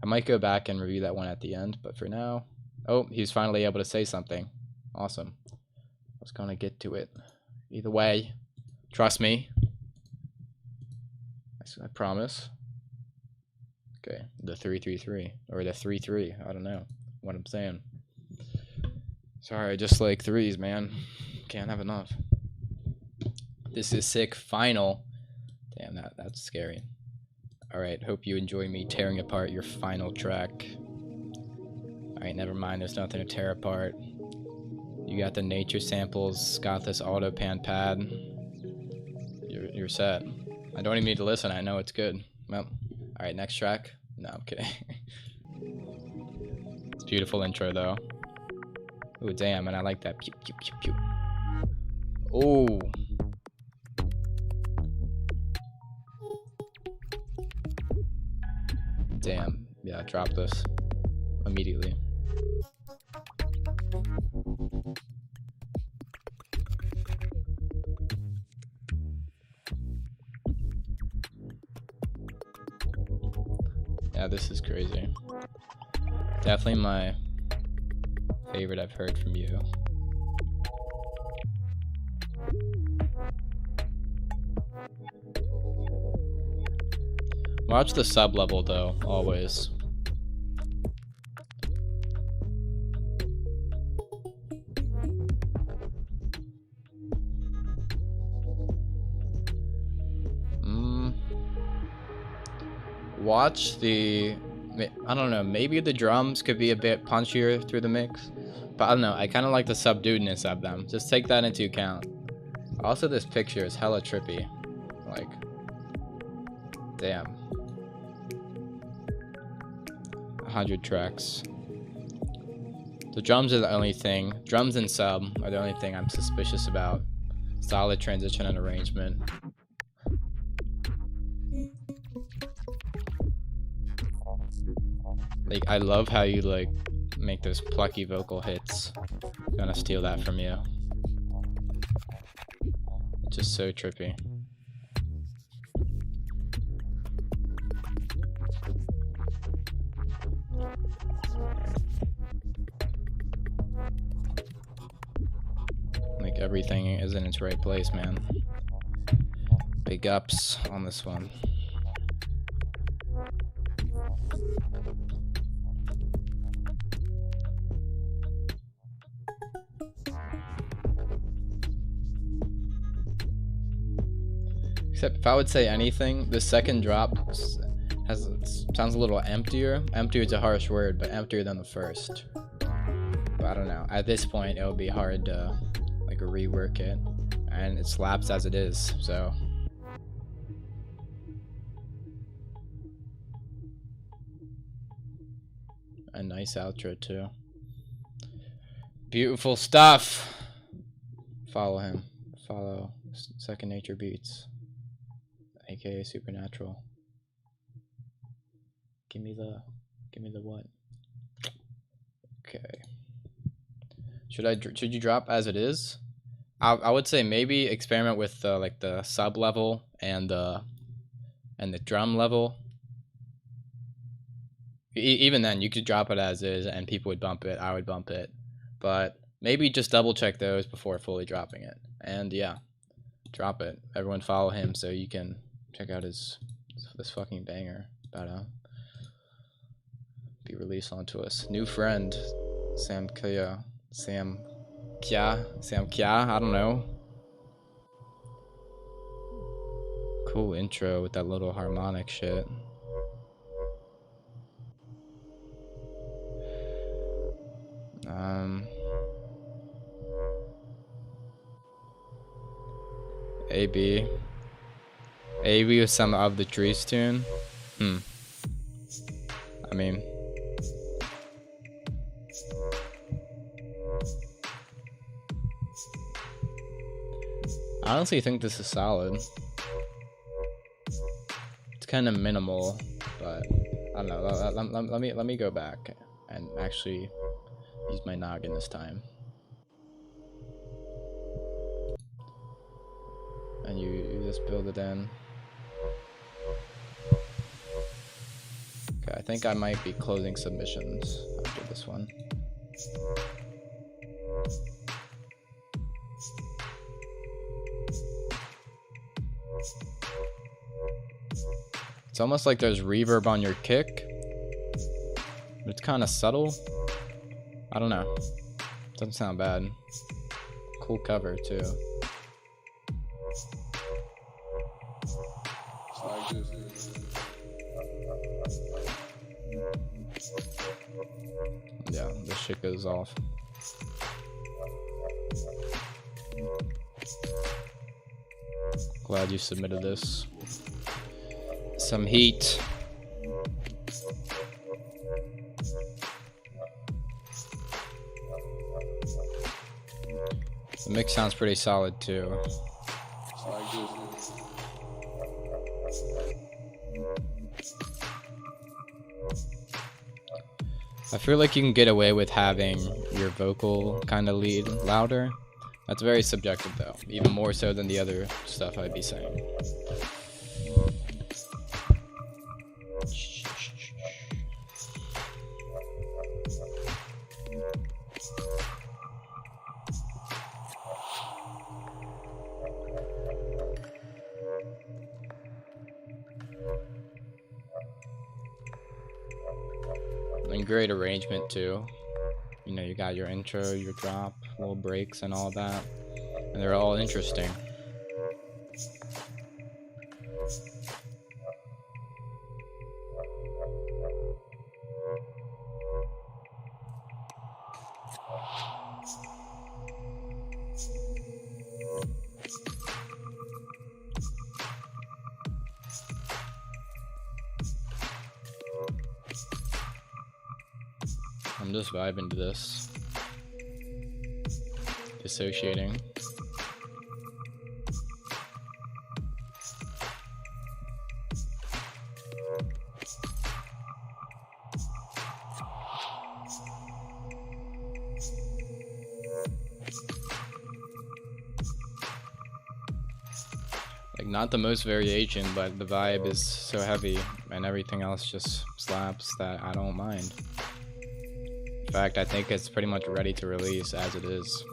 I might go back and review that one at the end, but for now, oh, he's finally able to say something. Awesome. I was gonna get to it. Either way, trust me. I promise. Okay, the 333 or the 3-3. I don't know what I'm saying. Sorry, I just like threes, man. Can't have enough. This is sick. Final. Damn, that's scary. Alright, hope you enjoy me tearing apart your final track. Alright, never mind, there's nothing to tear apart. You got the nature samples, got this auto pan pad. You're set. I don't even need to listen, I know it's good. Well, alright, next track. No, I'm kidding. It's a beautiful intro though. Ooh, damn, and I like that. Pew, pew, pew, pew. Ooh. Damn. Yeah, drop this immediately. Yeah, this is crazy. Definitely my favorite I've heard from you. Watch the sub level though, always. Watch the, I don't know, maybe the drums could be a bit punchier through the mix, but I don't know, I kind of like the subduedness of them. Just take that into account. Also, this picture is hella trippy. Like, damn. 100 tracks. The drums are the only thing. Drums and sub are the only thing I'm suspicious about. Solid transition and arrangement. Like, I love how you like make those plucky vocal hits. I'm gonna steal that from you. It's just so trippy. Like, everything is in its right place, man. Big ups on this one. Except if I would say anything, the second drop sounds a little emptier. Emptier is a harsh word, but emptier than the first. But I don't know. At this point, it would be hard to like rework it, and it slaps as it is. So. A nice outro too. Beautiful stuff. Follow him. Follow Second Nature Beats, aka Supernatural. Give me the what? Okay. Should you drop as it is? I would say maybe experiment with like the sub level and the drum level. Even then, you could drop it as is, and people would bump it. I would bump it, but maybe just double check those before fully dropping it. And yeah, drop it. Everyone follow him so you can check out this fucking banger about to be released onto us. New friend, Sam Kya. I don't know. Cool intro with that little harmonic shit. AB with some Of the Trees tune. I mean, I honestly think this is solid. It's kind of minimal, but I don't know. Let me go back and actually use my noggin this time. And you just build it in. Okay, I think I might be closing submissions after this one. It's almost like there's reverb on your kick. But it's kind of subtle. I don't know. Doesn't sound bad. Cool cover too. Yeah, this shit goes off. Glad you submitted this. Some heat. The mix sounds pretty solid too. I feel like you can get away with having your vocal kind of lead louder. That's very subjective though, even more so than the other stuff I'd be saying. And great arrangement too. You know, you got your intro, your drop, little breaks and all that. And they're all interesting. I'm just vibing to this. Dissociating. Like, not the most variation, but the vibe is so heavy and everything else just slaps that I don't mind. In fact, I think it's pretty much ready to release as it is.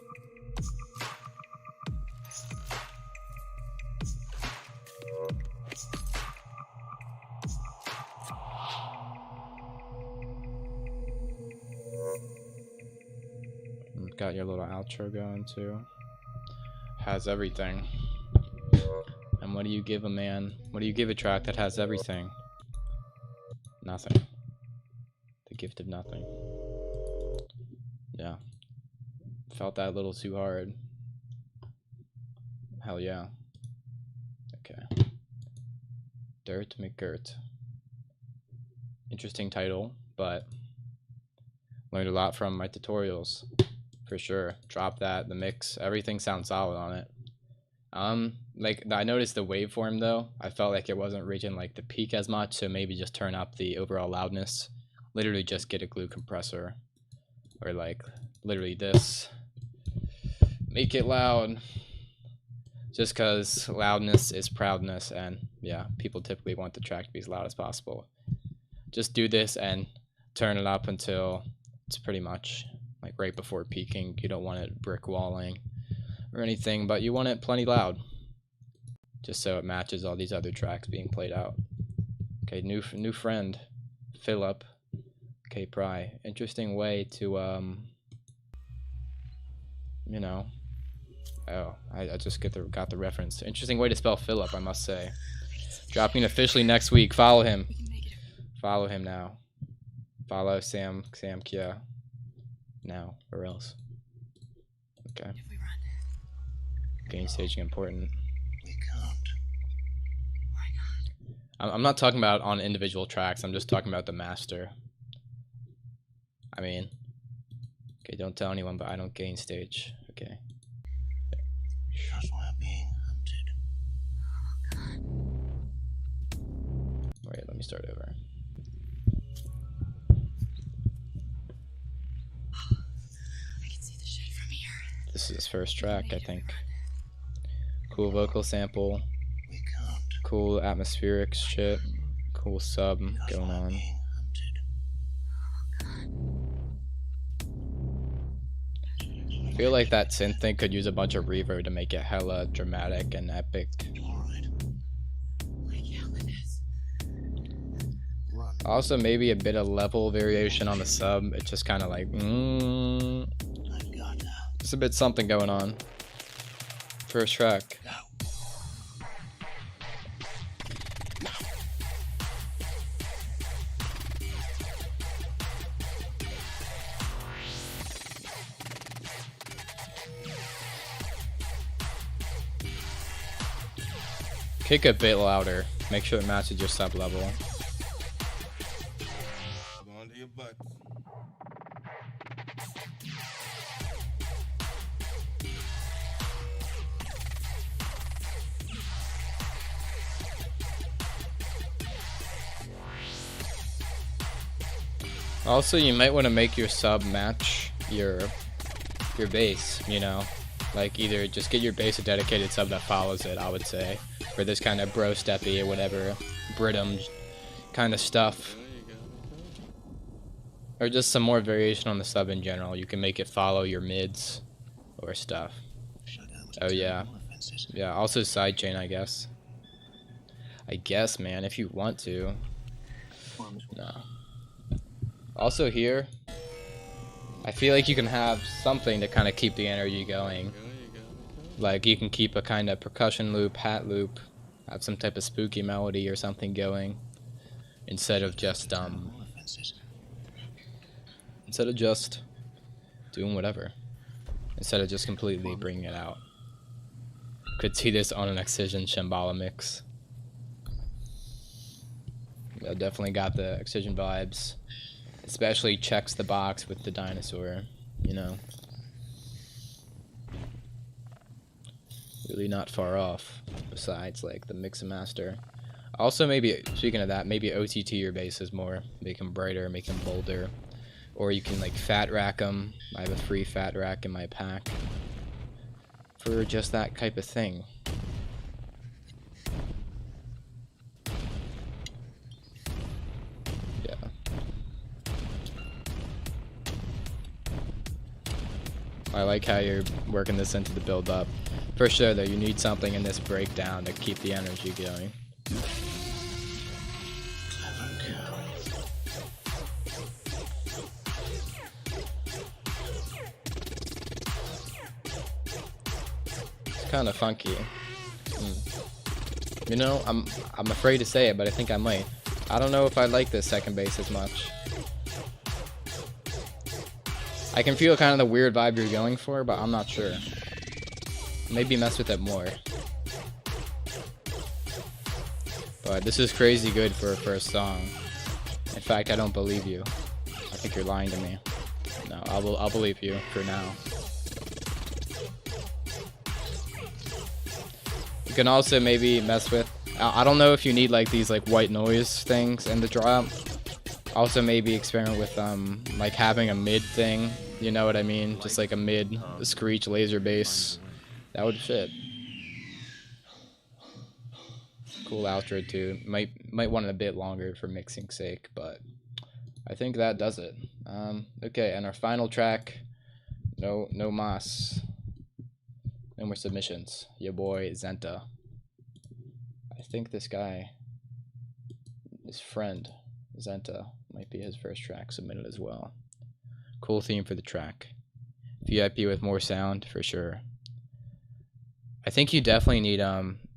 Got your little outro going too. Has everything. And what do you give a man? What do you give a track that has everything? Nothing. The gift of nothing. Yeah. Felt that a little too hard. Hell yeah. Okay. Dirt McGirt. Interesting title, but learned a lot from my tutorials. For sure. Drop that, the mix, everything sounds solid on it. Like I noticed the waveform though. I felt like it wasn't reaching like the peak as much, so maybe just turn up the overall loudness. Literally just get a glue compressor, or like literally this. Make it loud. Just because loudness is proudness, and yeah, people typically want the track to be as loud as possible. Just do this and turn it up until it's pretty much like right before peaking. You don't want it brick walling or anything, but you want it plenty loud, just so it matches all these other tracks being played out. Okay, new friend, Philip. Okay, Pry. Interesting way to you know. Oh, I just got the reference. Interesting way to spell Philip, I must say. Dropping officially next week. Follow him. Follow him now. Follow Sam Kia now, or else. Okay. Gain staging important. We can't. Why not? I'm not talking about on individual tracks. I'm just talking about the master. I mean, okay, don't tell anyone, but I don't gain stage. Okay. Because we're being hunted. Oh, God. Wait, let me start over. I can see the shade from here. This is his first track, I think. Cool vocal sample. We can't. Cool atmospheric shit. Cool sub going on. Being hunted. I feel like that synth thing could use a bunch of reverb to make it hella dramatic and epic. Alright. Like hell it is. Run. Also, maybe a bit of level variation on the sub. It's just kind of like, I've got to just a bit something going on. First track. go. Kick a bit louder. Make sure it matches your sub level. On to your butt. Also, you might want to make your sub match your bass, you know? Like, either just get your bass a dedicated sub that follows it, I would say. For this kind of bro steppy or whatever, Brittum kind of stuff. Or just some more variation on the sub in general. You can make it follow your mids or stuff. Oh yeah. Yeah, also sidechain, I guess. I guess, man, if you want to. No. Also here, I feel like you can have something to kind of keep the energy going. Like you can keep a kind of percussion loop, hat loop, have some type of spooky melody or something going, instead of just doing whatever. Instead of just completely bringing it out. Could see this on an Excision Shambhala mix. Yeah, definitely got the Excision vibes. Especially checks the box with the dinosaur, you know. Really not far off, besides like the mix and master. Also, maybe, speaking of that, maybe OTT your basses more. Make them brighter, make them bolder. Or you can like fat rack them. I have a free fat rack in my pack for just that type of thing. Yeah. I like how you're working this into the build up. For sure though, you need something in this breakdown to keep the energy going. kind of funky. You know, I'm afraid to say it, but I think I might. I don't know if I like this second bass as much. I can feel kind of the weird vibe you're going for, but I'm not sure. Maybe mess with it more. But this is crazy good for a first song. In fact, I don't believe you. I think you're lying to me. No, I'll believe you for now. You can also maybe mess with. I don't know if you need like these like white noise things in the drop. Also maybe experiment with like having a mid thing. You know what I mean? Just like a mid screech laser bass. That would fit. Cool outro too. Might want it a bit longer for mixing sake, but I think that does it. Okay, and our final track, no mas. No more submissions. Your boy Zenta. I think this guy, his friend Zenta, might be his first track submitted as well. Cool theme for the track. VIP with more sound for sure. I think you definitely need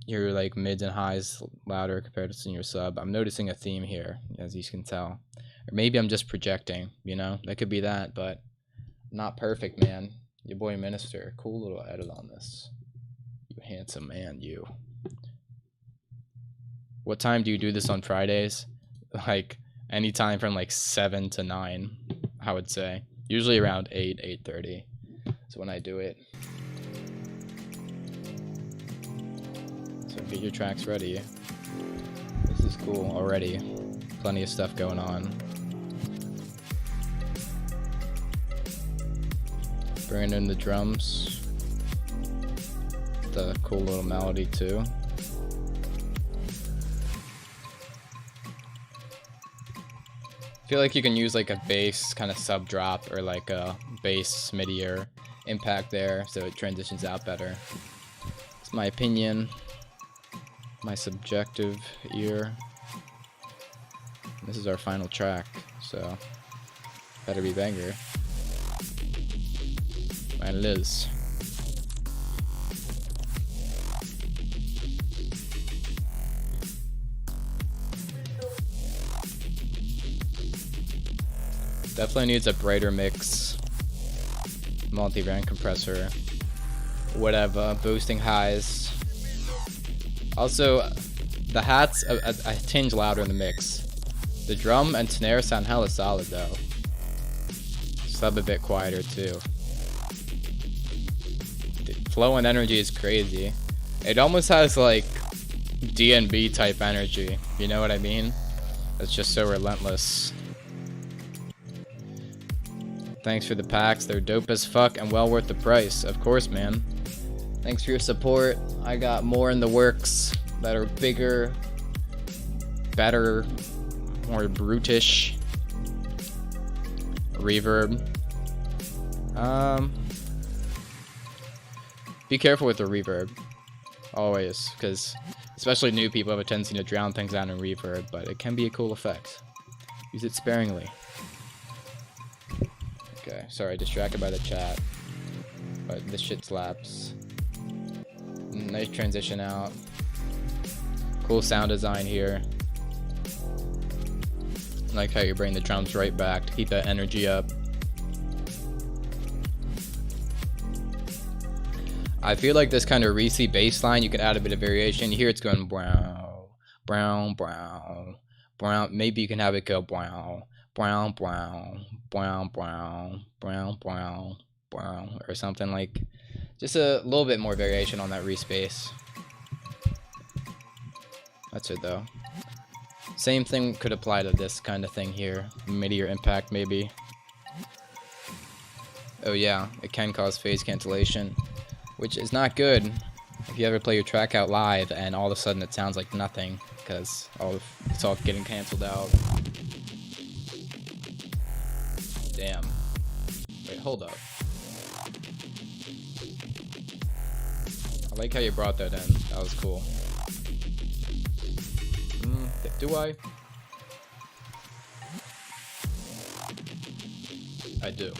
your like mids and highs louder compared to your sub. I'm noticing a theme here, as you can tell. Or maybe I'm just projecting, you know? That could be that, but not perfect, man. Your boy Minister. Cool little edit on this. You handsome man, you. What time do you do this on Fridays? Like anytime from like 7 to 9, I would say. Usually around 8, 8:30. So when I do it. So get your tracks ready. This is cool already. Plenty of stuff going on. Bringing in the drums. The cool little melody too. I feel like you can use like a bass kind of sub drop or like a bass midier impact there so it transitions out better. It's my opinion, my subjective ear. This is our final track, so better be banger. And it is. Definitely needs a brighter mix, multi-band compressor, whatever, boosting highs. Also, the hats a tinge louder in the mix. The drum and snare sound hella solid though. Sub a bit quieter too. The flow and energy is crazy. It almost has like DNB type energy, you know what I mean? It's just so relentless. Thanks for the packs, they're dope as fuck and well worth the price. Of course, man. Thanks for your support. I got more in the works that are bigger, better, more brutish. Reverb. Be careful with the reverb. Always, because especially new people have a tendency to drown things out in reverb, but it can be a cool effect. Use it sparingly. Okay, sorry, distracted by the chat. But this shit slaps. Nice transition out. Cool sound design here. I like how you bring the drums right back to keep that energy up. I feel like this kind of Reese bass line, you can add a bit of variation. You hear it's going brown, brown, brown, brown. Maybe you can have it go brown, brown, brown, brown, brown, brown, brown, brown, or something like. Just a little bit more variation on that Reese bass. That's it though. Same thing could apply to this kind of thing here. MIDI or impact maybe. Oh yeah, it can cause phase cancellation, which is not good if you ever play your track out live and all of a sudden it sounds like nothing because it's all getting canceled out. Damn. Wait, hold up. I like how you brought that in. That was cool. Do I? I do.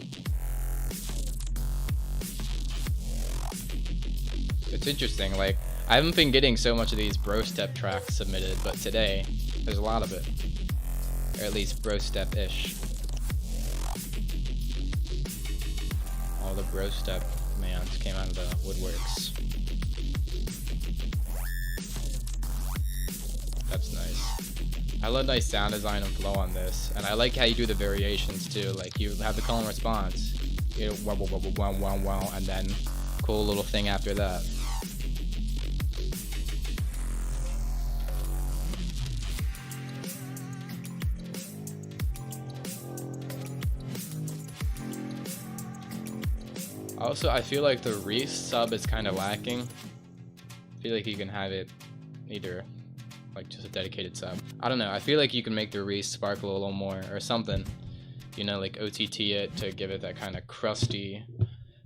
It's interesting, like, I haven't been getting so much of these bro step tracks submitted, but today, there's a lot of it. Or at least bro step-ish. All the bro step mans came out of the woodworks. That's nice. I love nice sound design and flow on this, and I like how you do the variations too. Like you have the call and response, you know, wow, wow, wow, wow, wow, wow, and then cool little thing after that. Also, I feel like the Reese sub is kind of lacking. I feel like you can have it either like just a dedicated sub. I don't know. I feel like you can make the Reese sparkle a little more or something. You know, like OTT it to give it that kind of crusty,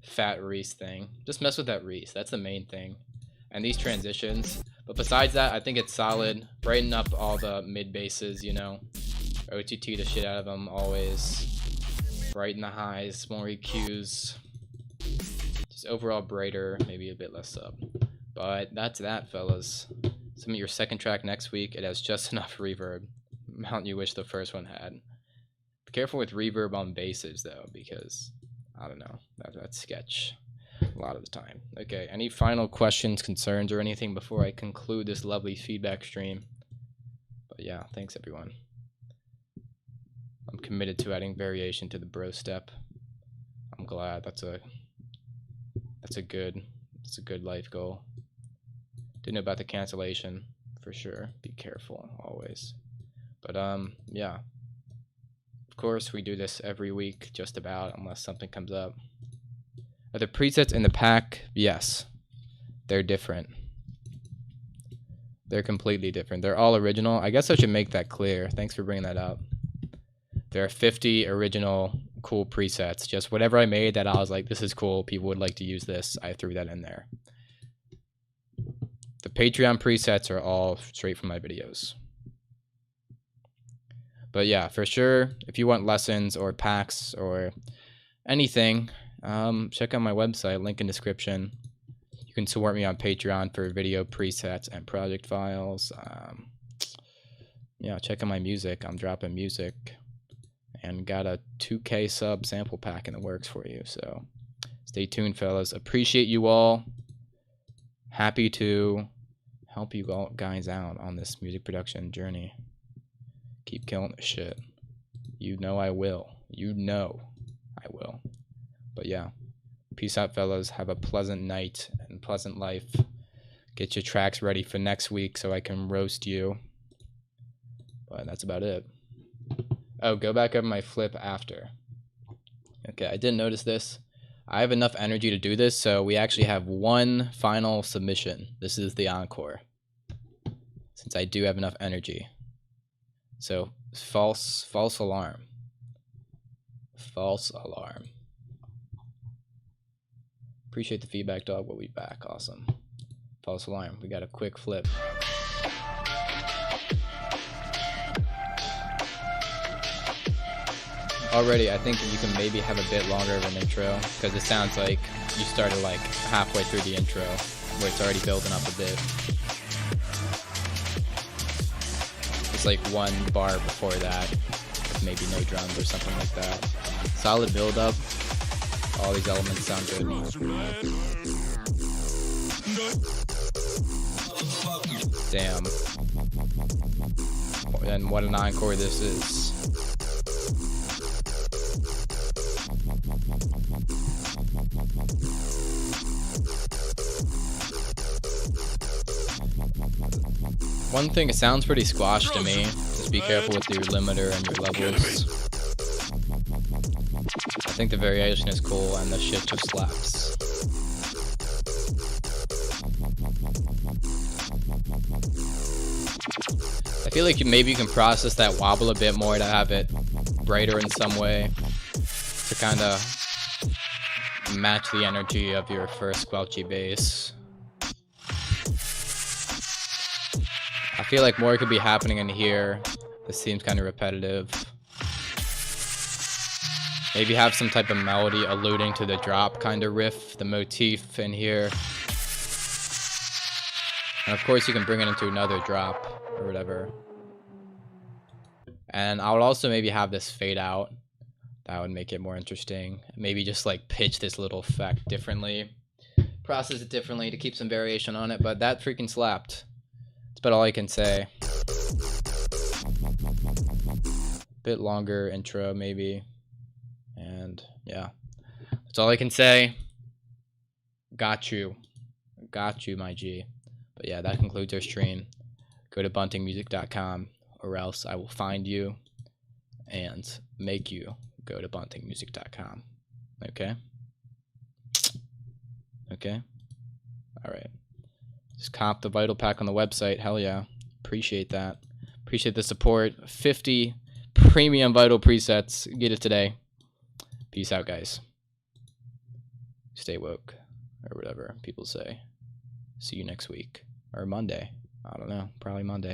fat Reese thing. Just mess with that Reese. That's the main thing. And these transitions. But besides that, I think it's solid. Brighten up all the mid basses, you know. OTT the shit out of them always. Brighten the highs, more EQs. Just overall brighter, maybe a bit less sub. But that's that, fellas. Submit your second track next week. It has just enough reverb. Amount you wish the first one had. Be careful with reverb on basses, though, because, I don't know, that's sketch a lot of the time. Okay, any final questions, concerns, or anything before I conclude this lovely feedback stream? But yeah, thanks, everyone. I'm committed to adding variation to the bro step. I'm glad. That's a good life goal. Didn't know about the cancellation for sure. Be careful always. But yeah. Of course we do this every week just about, unless something comes up. Are the presets in the pack? Yes. They're different. They're completely different. They're all original. I guess I should make that clear. Thanks for bringing that up. There are 50 original cool presets. Just whatever I made that I was like, this is cool, people would like to use this, I threw that in there. The Patreon presets are all straight from my videos. But yeah, for sure, if you want lessons or packs or anything, check out my website, link in description. You can support me on Patreon for video presets and project files. Yeah, check out my music. I'm dropping music. And got a 2K sub sample pack in the works for you. So stay tuned, fellas. Appreciate you all. Happy to help you all guys out on this music production journey. Keep killing the shit. You know I will. You know I will. But yeah, peace out, fellas. Have a pleasant night and pleasant life. Get your tracks ready for next week so I can roast you. But that's about it. Oh, go back over my flip after. Okay, I didn't notice this. I have enough energy to do this, so we actually have one final submission. This is the encore. Since I do have enough energy. So, false alarm. False alarm. Appreciate the feedback, dog. We'll be back. Awesome. False alarm. We got a quick flip. Already, I think you can maybe have a bit longer of an intro, because it sounds like you started like halfway through the intro, where it's already building up a bit. It's like one bar before that, with maybe no drums or something like that. Solid build up. All these elements sound good. Damn. And what an encore this is. One thing, it sounds pretty squashed to me. Just be careful with your limiter and your levels. I think the variation is cool and the shit just slaps. I feel like maybe you can process that wobble a bit more to have it brighter in some way, to kind of match the energy of your first squelchy bass. I feel like more could be happening in here. This seems kind of repetitive. Maybe have some type of melody alluding to the drop kind of riff, the motif in here. And of course, you can bring it into another drop or whatever. And I would also maybe have this fade out. That would make it more interesting. Maybe just like pitch this little effect differently. Process it differently to keep some variation on it. But that freaking slapped. That's about all I can say. Bit longer intro maybe. And yeah. That's all I can say. Got you. Got you, my G. But yeah, that concludes our stream. Go to buntingmusic.com or else I will find you and make you go to buntingmusic.com. Okay? Okay? Alright. Just cop the Vital Pack on the website. Hell yeah. Appreciate that. Appreciate the support. 50 premium Vital presets. Get it today. Peace out, guys. Stay woke. Or whatever people say. See you next week. Or Monday. I don't know. Probably Monday.